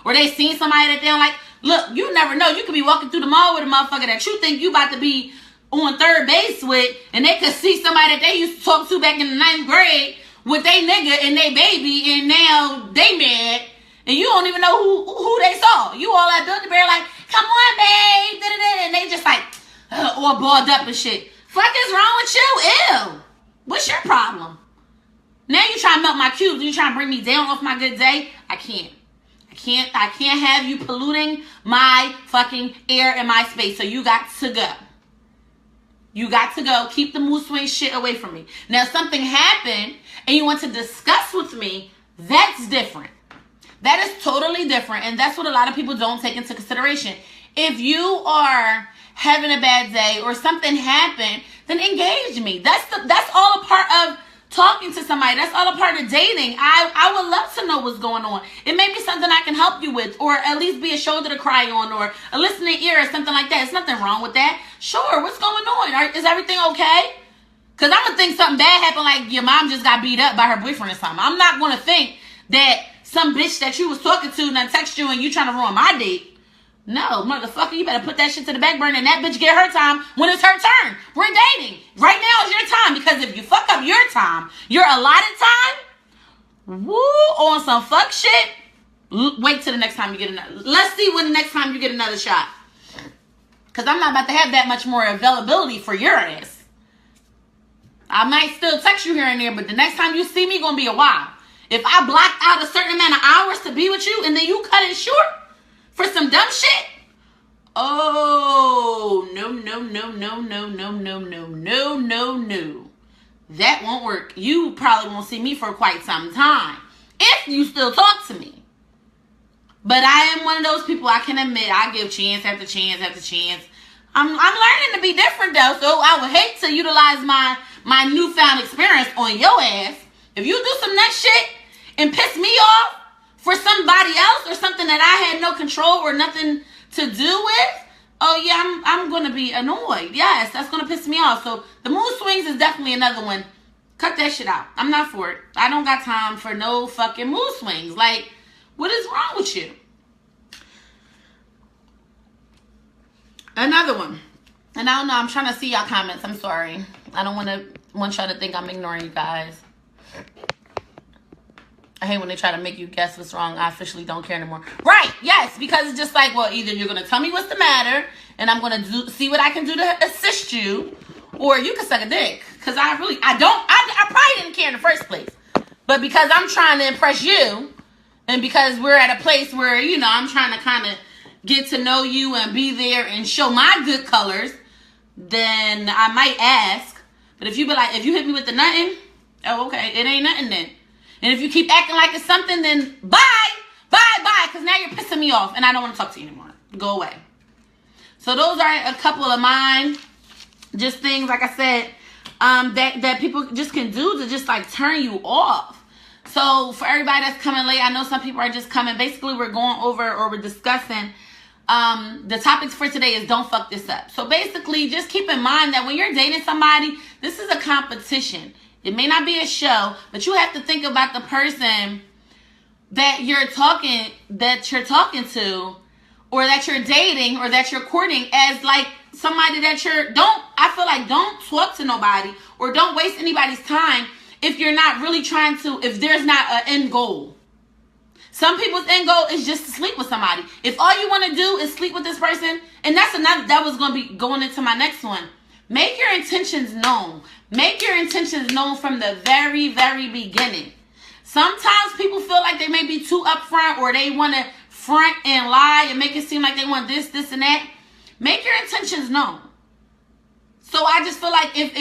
Speaker 1: they seen somebody that they don't like. Look, you never know. You could be walking through the mall with a motherfucker that you think you about to be on third base with, and they could see somebody that they used to talk to back in the 9th grade with they nigga and they baby, and now they mad, and you don't even know who they saw. You all at Build-A-Bear like, come on, babe, da-da-da, and they just like, all balled up and shit. Fuck is wrong with you? Ew. What's your problem? Now you trying to melt my cubes. You trying to bring me down off my good day? I can't. I can't have you polluting my fucking air and my space. So you got to go. You got to go. Keep the mood swing shit away from me. Now, if something happened and you want to discuss with me, that's different. That is totally different. And that's what a lot of people don't take into consideration. If you are having a bad day or something happened, then engage me. That's all a part of talking to somebody. That's all a part of dating. I would love to know what's going on. It may be something I can help you with, or at least be a shoulder to cry on, or a listening ear, or something like that. There's nothing wrong with that. Sure, what's going on? Is everything okay? Because I'm going to think something bad happened, like your mom just got beat up by her boyfriend or something. I'm not going to think that some bitch that you was talking to done text you and you trying to ruin my date. No, motherfucker, you better put that shit to the back burner and that bitch get her time when it's her turn. We're dating. Right now is your time, because if you fuck up your time, your allotted time, woo, on some fuck shit, wait till the next time you get another. Let's see when the next time you get another shot. Because I'm not about to have that much more availability for your ass. I might still text you here and there, but the next time you see me, gonna be a while. If I blocked out a certain amount of hours to be with you and then you cut it short for some dumb shit, oh, no. That won't work. You probably won't see me for quite some time, if you still talk to me. But I am one of those people, I can admit, I give chance after chance after chance. I'm learning to be different though, so I would hate to utilize my newfound experience on your ass. If you do some next shit and piss me off for somebody else or something that I had no control or nothing to do with, oh yeah, I'm going to be annoyed. Yes, that's going to piss me off. So the mood swings is definitely another one. Cut that shit out. I'm not for it. I don't got time for no fucking mood swings. Like, what is wrong with you? Another one. And I don't know, I'm trying to see y'all comments. I'm sorry. I don't want y'all to think I'm ignoring you guys. I hate when they try to make you guess what's wrong. I officially don't care anymore. Right, yes, because it's just like, well, either you're going to tell me what's the matter, and I'm going to see what I can do to assist you, or you can suck a dick. Because I probably didn't care in the first place. But because I'm trying to impress you, and because we're at a place where, you know, I'm trying to kind of get to know you and be there and show my good colors, then I might ask. But if you be like, if you hit me with the nothing, oh, okay, it ain't nothing then. And if you keep acting like it's something, then bye, because now you're pissing me off and I don't want to talk to you anymore. Go away. So those are a couple of mine, just things, like I said, that people just can do to just like turn you off. So for everybody that's coming late, I know some people are just coming. Basically, we're going over, or we're discussing, the topics for today is don't fuck this up. So basically, just keep in mind that when you're dating somebody, this is a competition. It may not be a show, but you have to think about the person that you're talking to, or that you're dating, or that you're courting, as like somebody that don't talk to nobody, or don't waste anybody's time if you're not really trying to, if there's not an end goal. Some people's end goal is just to sleep with somebody. If all you want to do is sleep with this person, and that was going to be going into my next one. Make your intentions known. Make your intentions known from the very, very beginning. Sometimes people feel like they may be too upfront, or they want to front and lie and make it seem like they want this, and that. Make your intentions known. So I just feel like if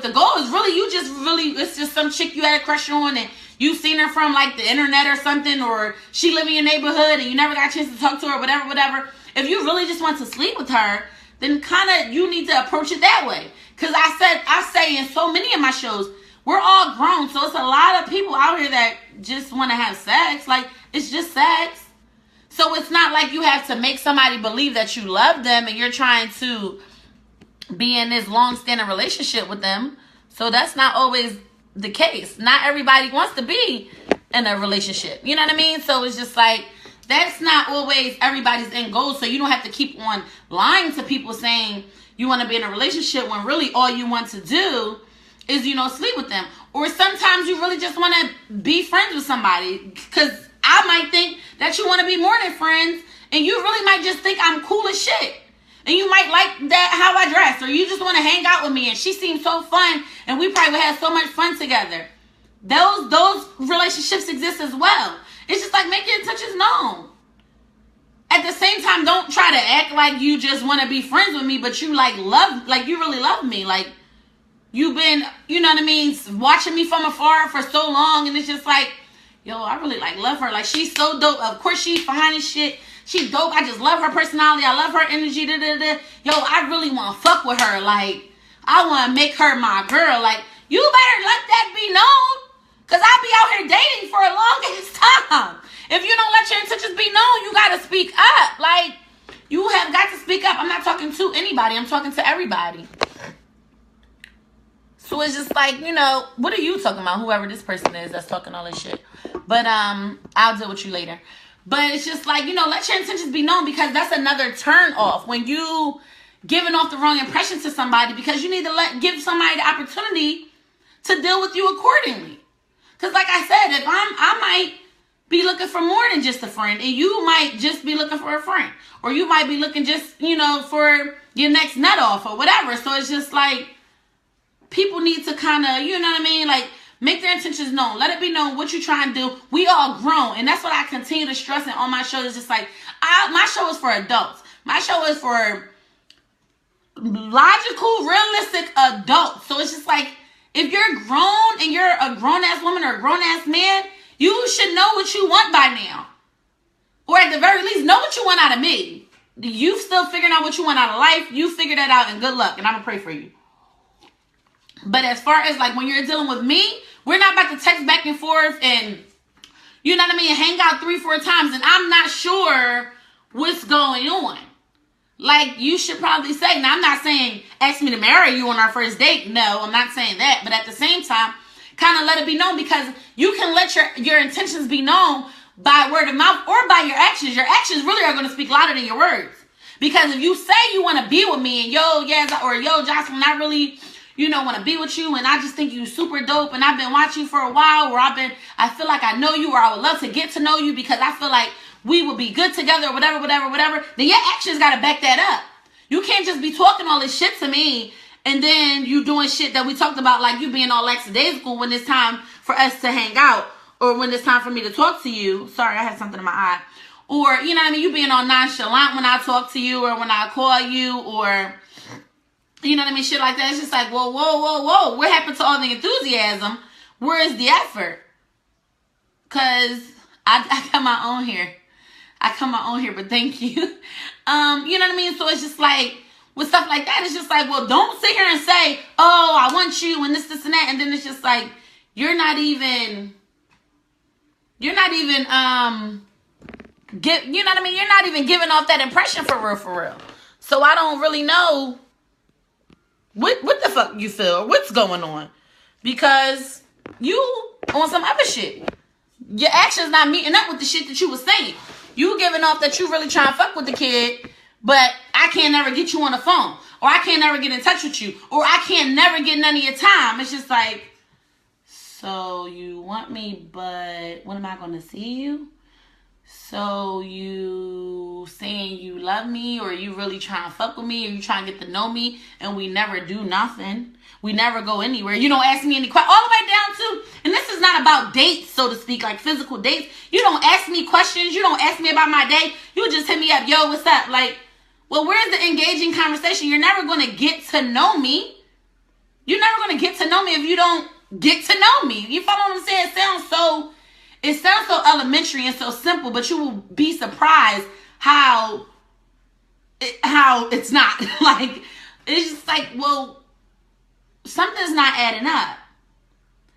Speaker 1: the goal is really, it's just some chick you had a crush on and you seen her from like the internet or something, or she live in your neighborhood and you never got a chance to talk to her, whatever. If you really just want to sleep with her, then kind of you need to approach it that way. Because I say in so many of my shows, we're all grown. So it's a lot of people out here that just want to have sex. Like, it's just sex. So it's not like you have to make somebody believe that you love them and you're trying to be in this long-standing relationship with them. So that's not always the case. Not everybody wants to be in a relationship. You know what I mean? So it's just like, that's not always everybody's end goal. So you don't have to keep on lying to people saying you want to be in a relationship when really all you want to do is, sleep with them. Or sometimes you really just want to be friends with somebody. Because I might think that you want to be more than friends, and you really might just think I'm cool as shit. And you might like that how I dress, or you just want to hang out with me and she seems so fun and we probably would have so much fun together. Those relationships exist as well. It's just like, make your intentions known. At the same time, don't try to act like you just want to be friends with me, but you you really love me. Like, you've been, watching me from afar for so long, and it's just like, yo, I really love her. Like, she's so dope. Of course, she's fine as shit. She's dope. I just love her personality. I love her energy. Yo, I really want to fuck with her. Like, I want to make her my girl. Like, you better let that be known. Because I'll be out here dating for a long ass time. If you don't let your intentions be known, you got to speak up. Like, you have got to speak up. I'm not talking to anybody. I'm talking to everybody. So it's just like, you know, what are you talking about? Whoever this person is that's talking all this shit. But I'll deal with you later. But it's just like, you know, let your intentions be known, because that's another turn off when you giving off the wrong impression to somebody, because you need to give somebody the opportunity to deal with you accordingly. Because like I said, if I might be looking for more than just a friend, and you might just be looking for a friend, or you might be looking just, you know, for your next nut off or whatever. So it's just like, people need to kind of, you know what I mean, like, make their intentions known. Let it be known what you're trying to do. We all grown, and that's what I continue to stress in on my show. It's just like, my show is for adults. My show is for logical, realistic adults. So it's just like, if you're grown and you're a grown-ass woman or a grown-ass man, you should know what you want by now. Or at the very least, know what you want out of me. You still figuring out what you want out of life. You figure that out, and good luck. And I'm going to pray for you. But as far as like when you're dealing with me, we're not about to text back and forth and, you know what I mean, hang out 3-4 times and I'm not sure what's going on. Like, you should probably say, now I'm not saying ask me to marry you on our first date. No, I'm not saying that. But at the same time, kind of let it be known, because you can let your intentions be known by word of mouth or by your actions. Your actions really are going to speak louder than your words. Because if you say you want to be with me and yo, Jocelyn, I really, you know, want to be with you, and I just think you super dope, and I've been watching you for a while, or I feel like I know you, or I would love to get to know you because I feel like we would be good together, or whatever, then your actions got to back that up. You can't just be talking all this shit to me, and then you doing shit that we talked about, like you being all lackadaisical when it's time for us to hang out, or when it's time for me to talk to you. Sorry, I had something in my eye. Or, you know what I mean, you being all nonchalant when I talk to you, or when I call you, or, you know what I mean, shit like that. It's just like, whoa. What happened to all the enthusiasm? Where is the effort? Because I come my own here. But thank you. You know what I mean? So it's just like, with stuff like that, it's just like, well, don't sit here and say, oh, I want you, and this, and that. And then it's just like, you're not even, you know what I mean? You're not even giving off that impression for real. So I don't really know what the fuck you feel, or what's going on, because you on some other shit. Your actions not meeting up with the shit that you was saying. You giving off that you really trying to fuck with the kid, but I can't never get you on the phone, or I can't never get in touch with you, or I can't never get none of your time. It's just like, so you want me, but when am I going to see you? So you saying you love me, or you really trying to fuck with me, or you trying to get to know me, and we never do nothing. We never go anywhere. You don't ask me any questions. All the way down to, and this is not about dates, so to speak, like physical dates. You don't ask me questions. You don't ask me about my day. You just hit me up. Yo, what's up? Like, well, where's the engaging conversation? You're never going to get to know me. You're never going to get to know me if you don't get to know me. You follow what I'm saying? It sounds so elementary and so simple, but you will be surprised how it's not. Like, it's just like, well, something's not adding up.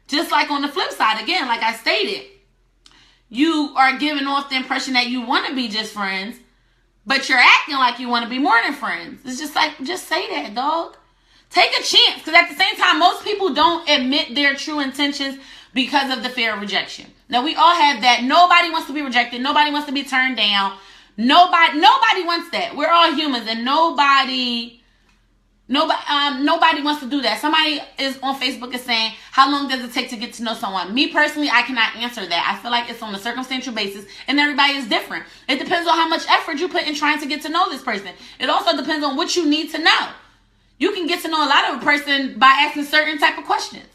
Speaker 1: Just like on the flip side, again, like I stated, you are giving off the impression that you want to be just friends, but you're acting like you want to be more than friends. It's just like, just say that, dog. Take a chance, because at the same time, most people don't admit their true intentions because of the fear of rejection. Now, we all have that. Nobody wants to be rejected. Nobody wants to be turned down. Nobody wants that. We're all humans, and nobody wants to do that. Somebody is on Facebook is saying, how long does it take to get to know someone? Me personally, I cannot answer that. I feel like it's on a circumstantial basis, and everybody is different. It depends on how much effort you put in trying to get to know this person. It also depends on what you need to know. You can get to know a lot of a person by asking certain type of questions.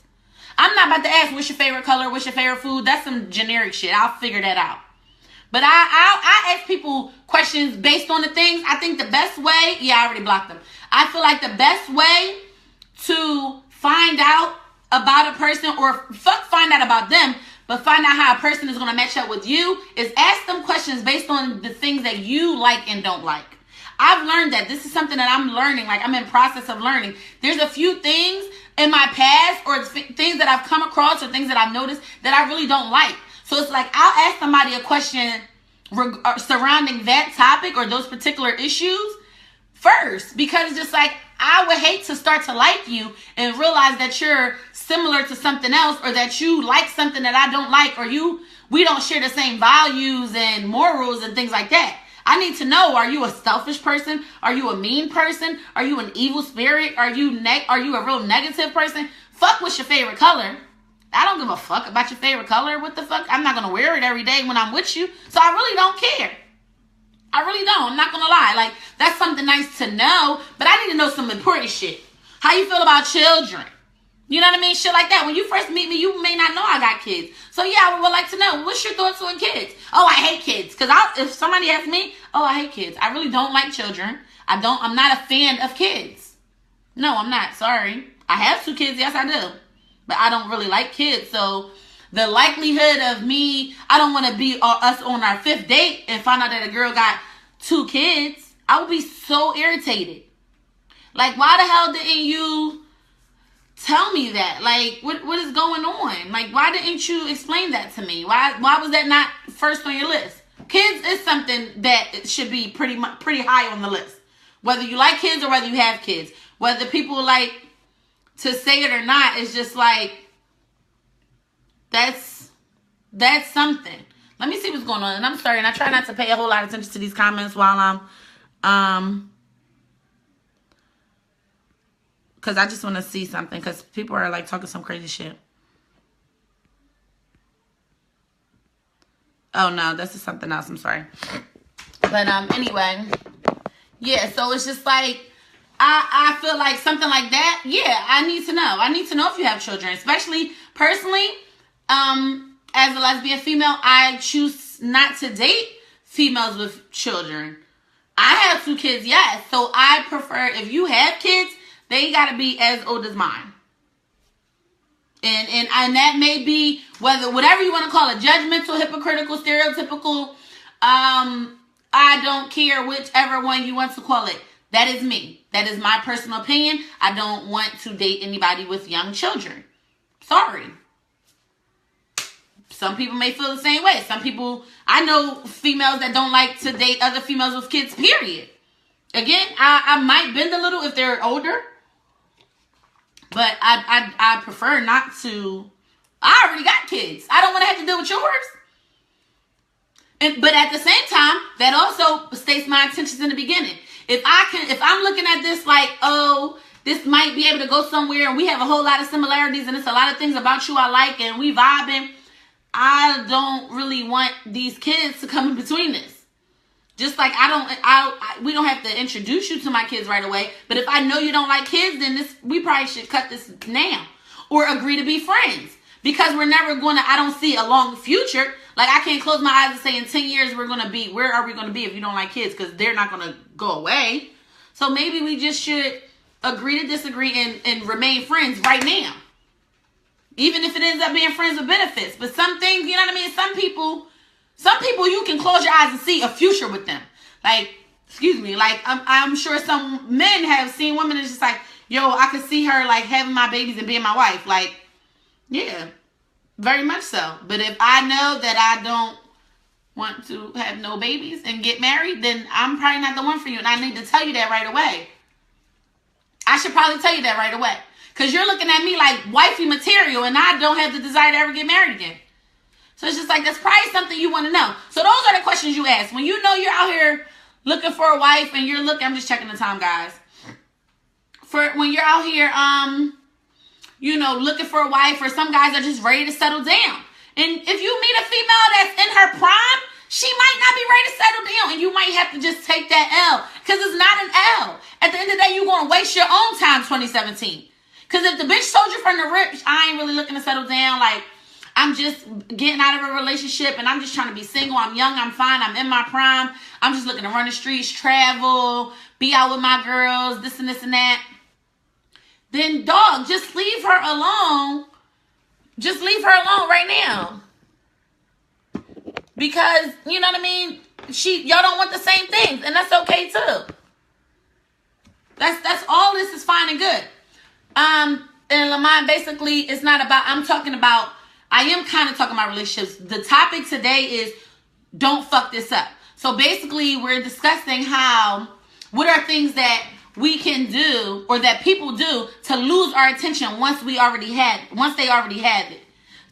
Speaker 1: I'm not about to ask, what's your favorite color? What's your favorite food? That's some generic shit. I'll figure that out. But I ask people questions based on the things. I think the best way, I already blocked them. I feel like the best way to find out about a person, or find out about them, but find out how a person is going to match up with you, is ask them questions based on the things that you like and don't like. I've learned that. This is something that I'm learning. Like, I'm in process of learning. There's a few things in my past, or things that I've come across, or things that I've noticed that I really don't like. So it's like, I'll ask somebody a question surrounding that topic or those particular issues first, because it's just like, I would hate to start to like you and realize that you're similar to something else, or that you like something that I don't like, or we don't share the same values and morals and things like that. I need to know, are you a selfish person? Are you a mean person? Are you an evil spirit? Are you a real negative person? Fuck, what's your favorite color? I don't give a fuck about your favorite color. What the fuck? I'm not going to wear it every day when I'm with you. So I really don't care. I really don't. I'm not going to lie. Like, that's something nice to know. But I need to know some important shit. How you feel about children? You know what I mean? Shit like that. When you first meet me, you may not know I got kids. So yeah, I would like to know, what's your thoughts on kids? Oh, I hate kids. Because if somebody asks me, oh, I hate kids. I really don't like children. I'm not a fan of kids. No, I'm not. Sorry. I have 2 kids. Yes, I do. But I don't really like kids. So the likelihood of me, I don't want to be us on our 5th date and find out that a girl got 2 kids. I would be so irritated. Like, why the hell didn't you tell me that? Like, what is going on? Like, why didn't you explain that to me? Why was that not first on your list? Kids is something that should be pretty high on the list. Whether you like kids or whether you have kids. Whether people like to say it or not, it's just like, that's something. Let me see what's going on. And I'm sorry, and I try not to pay a whole lot of attention to these comments while I'm because I just want to see something, because people are like talking some crazy shit. Oh no, this is something else. I'm sorry. But anyway, yeah. So it's just like, I feel like something like that. Yeah, I need to know. I need to know if you have children. Especially personally, as a lesbian female, I choose not to date females with children. I have 2 kids, yes. So I prefer, if you have kids, they gotta be as old as mine. And that may be whatever you want to call it, judgmental, hypocritical, stereotypical, I don't care whichever one you want to call it. That is me. That is my personal opinion. I don't want to date anybody with young children. Sorry. Some people may feel the same way. Some people, I know females that don't like to date other females with kids, period. Again, I might bend a little if they're older. But I prefer not to. I already got kids. I don't want to have to deal with yours. But at the same time, that also states my intentions in the beginning. If I'm looking at this like, oh, this might be able to go somewhere and we have a whole lot of similarities and it's a lot of things about you I like and we vibing, I don't really want these kids to come in between this. Just like we don't have to introduce you to my kids right away. But if I know you don't like kids, then we probably should cut this now. Or agree to be friends. Because we're never I don't see a long future. Like, I can't close my eyes and say in 10 years where are we going to be if you don't like kids? Because they're not going to go away. So maybe we just should agree to disagree and remain friends right now. Even if it ends up being friends with benefits. But some things, you know what I mean? Some people you can close your eyes and see a future with them. Like, excuse me, like I'm sure some men have seen women and it's just like, yo, I could see her like having my babies and being my wife. Like, yeah, very much so. But if I know that I don't want to have no babies and get married, then I'm probably not the one for you. And I need to tell you that right away. I should probably tell you that right away. Because you're looking at me like wifey material and I don't have the desire to ever get married again. So it's just like, that's probably something you want to know. So those are the questions you ask. When you know you're out here looking for a wife and you're looking, I'm just checking the time, guys. When you're out here, looking for a wife, or some guys are just ready to settle down. And if you meet a female that's in her prime, she might not be ready to settle down. And you might have to just take that L. Because it's not an L. At the end of the day, you're going to waste your own time 2017. Because if the bitch told you from the rip, I ain't really looking to settle down, like, I'm just getting out of a relationship and I'm just trying to be single. I'm young. I'm fine. I'm in my prime. I'm just looking to run the streets, travel, be out with my girls, this and this and that. Then, dog, just leave her alone. Just leave her alone right now. Because, you know what I mean? Y'all don't want the same things. And that's okay, too. That's all this is fine and good. And Lamont, basically, it's not about, I am kind of talking about relationships. The topic today is don't fuck this up. So basically, we're discussing what are things that we can do, or that people do, to lose our attention once they already have it.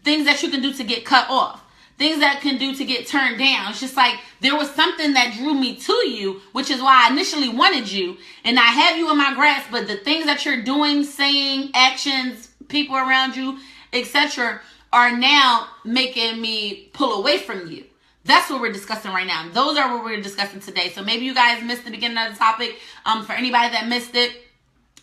Speaker 1: Things that you can do to get cut off. Things that can do to get turned down. It's just like, there was something that drew me to you, which is why I initially wanted you, and I have you in my grasp, but the things that you're doing, saying, actions, people around you, etc., are now making me pull away from you. That's what we're discussing right now. Those are what we're discussing today. So maybe you guys missed the beginning of the topic. For anybody that missed it,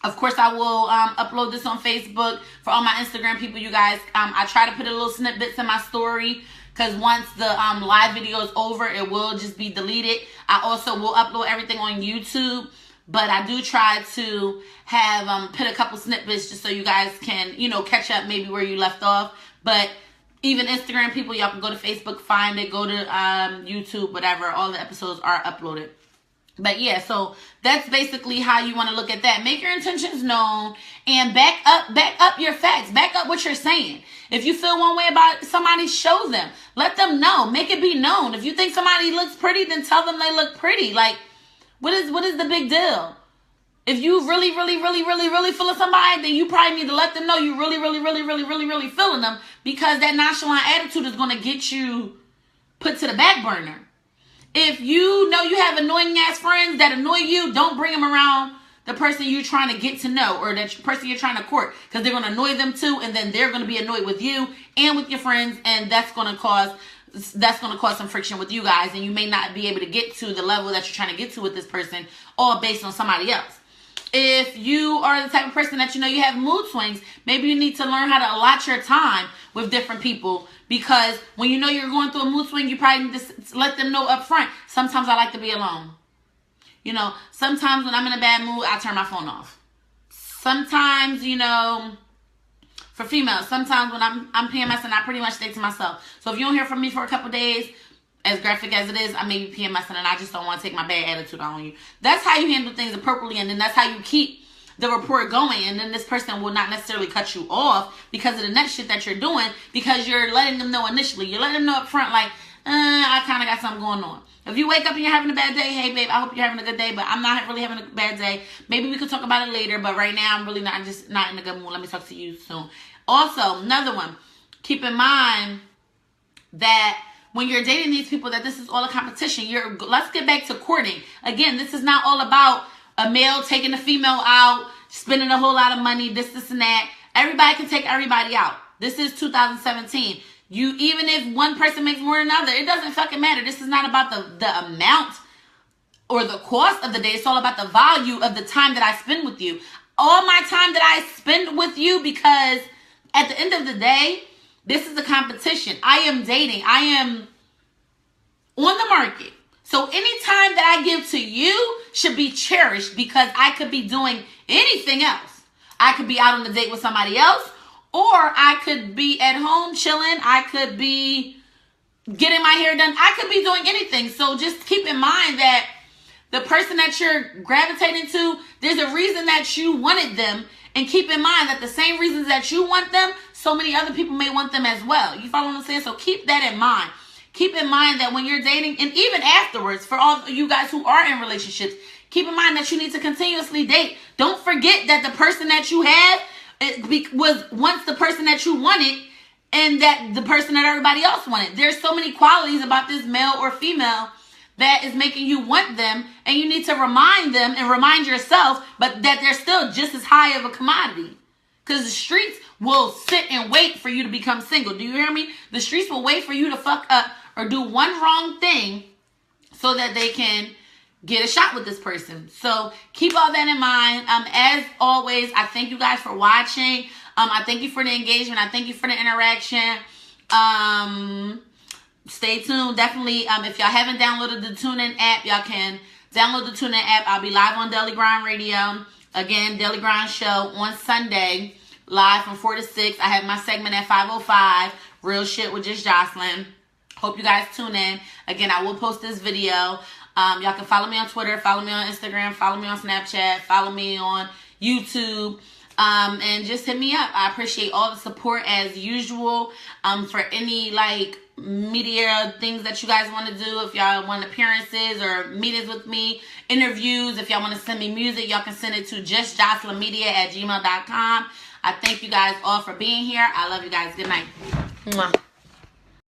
Speaker 1: of course, I will upload this on Facebook. For all my Instagram people, you guys, I try to put a little snippets in my story, because once the live video is over, it will just be deleted. I also will upload everything on YouTube, but I do try to have put a couple snippets just so you guys can, catch up maybe where you left off. But even Instagram people, y'all can go to Facebook, find it, go to YouTube, whatever. All the episodes are uploaded. But yeah, so that's basically how you want to look at that. Make your intentions known and back up your facts. Back up what you're saying. If you feel one way about somebody, show them. Let them know. Make it be known. If you think somebody looks pretty, then tell them they look pretty. Like, what is the big deal? If you really feeling somebody, then you probably need to let them know you really feeling them, because that nonchalant attitude is going to get you put to the back burner. If you know you have annoying ass friends that annoy you, don't bring them around the person you're trying to get to know, or that person you're trying to court, because they're going to annoy them too, and then they're going to be annoyed with you and with your friends, and that's going to cause some friction with you guys, and you may not be able to get to the level that you're trying to get to with this person, all based on somebody else. If you are the type of person that you have mood swings, maybe you need to learn how to allot your time with different people, because when you know you're going through a mood swing, you probably need to let them know up front. Sometimes I like to be alone. Sometimes when I'm in a bad mood, I turn my phone off. Sometimes, for females, sometimes when I'm PMSing, I pretty much stay to myself. So if you don't hear from me for a couple days, as graphic as it is, I may be PMSing and I just don't want to take my bad attitude on you. That's how you handle things appropriately, and then that's how you keep the rapport going, and then this person will not necessarily cut you off because of the next shit that you're doing, because you're letting them know initially. You're letting them know up front, like, I kind of got something going on. If you wake up and you're having a bad day, hey babe, I hope you're having a good day, but I'm not really having a bad day. Maybe we could talk about it later, but right now I'm really not in a good mood. Let me talk to you soon. Also, another one, keep in mind that when you're dating these people, that this is all a competition. Let's get back to courting. Again, this is not all about a male taking a female out, spending a whole lot of money, this and that. Everybody can take everybody out. This is 2017. Even if one person makes more than another, it doesn't fucking matter. This is not about the amount or the cost of the day. It's all about the value of the time that I spend with you. All my time that I spend with you, because at the end of the day, this is a competition. I am dating. I am on the market. So any time that I give to you should be cherished, because I could be doing anything else. I could be out on a date with somebody else, or I could be at home chilling. I could be getting my hair done. I could be doing anything. So just keep in mind that the person that you're gravitating to, there's a reason that you wanted them. And keep in mind that the same reasons that you want them, so many other people may want them as well. You follow what I'm saying? So keep that in mind. Keep in mind that when you're dating, and even afterwards, for all you guys who are in relationships, keep in mind that you need to continuously date. Don't forget that the person that you have was once the person that you wanted, and that the person that everybody else wanted. There's so many qualities about this male or female that is making you want them, and you need to remind them and remind yourself, but that they're still just as high of a commodity. Because the streets will sit and wait for you to become single. Do you hear me? The streets will wait for you to fuck up or do one wrong thing so that they can get a shot with this person. So keep all that in mind. As always, I thank you guys for watching. I thank you for the engagement. I thank you for the interaction. Stay tuned. Definitely, if y'all haven't downloaded the TuneIn app, y'all can download the TuneIn app. I'll be live on Daily Grind Radio. Again, Daily Grind Show on Sunday, live from 4 to 6. I have my segment at 5:05, Real Shit with Just Jocelyn. Hope you guys tune in. Again, I will post this video. Y'all can follow me on Twitter, follow me on Instagram, follow me on Snapchat, follow me on YouTube. And just hit me up. I appreciate all the support as usual. For any like media things that you guys want to do, if y'all want appearances or meetings with me, interviews, if y'all want to send me music, y'all can send it to justjocelynmedia@gmail.com. I thank you guys all for being here. I love you guys. Good night. Mwah.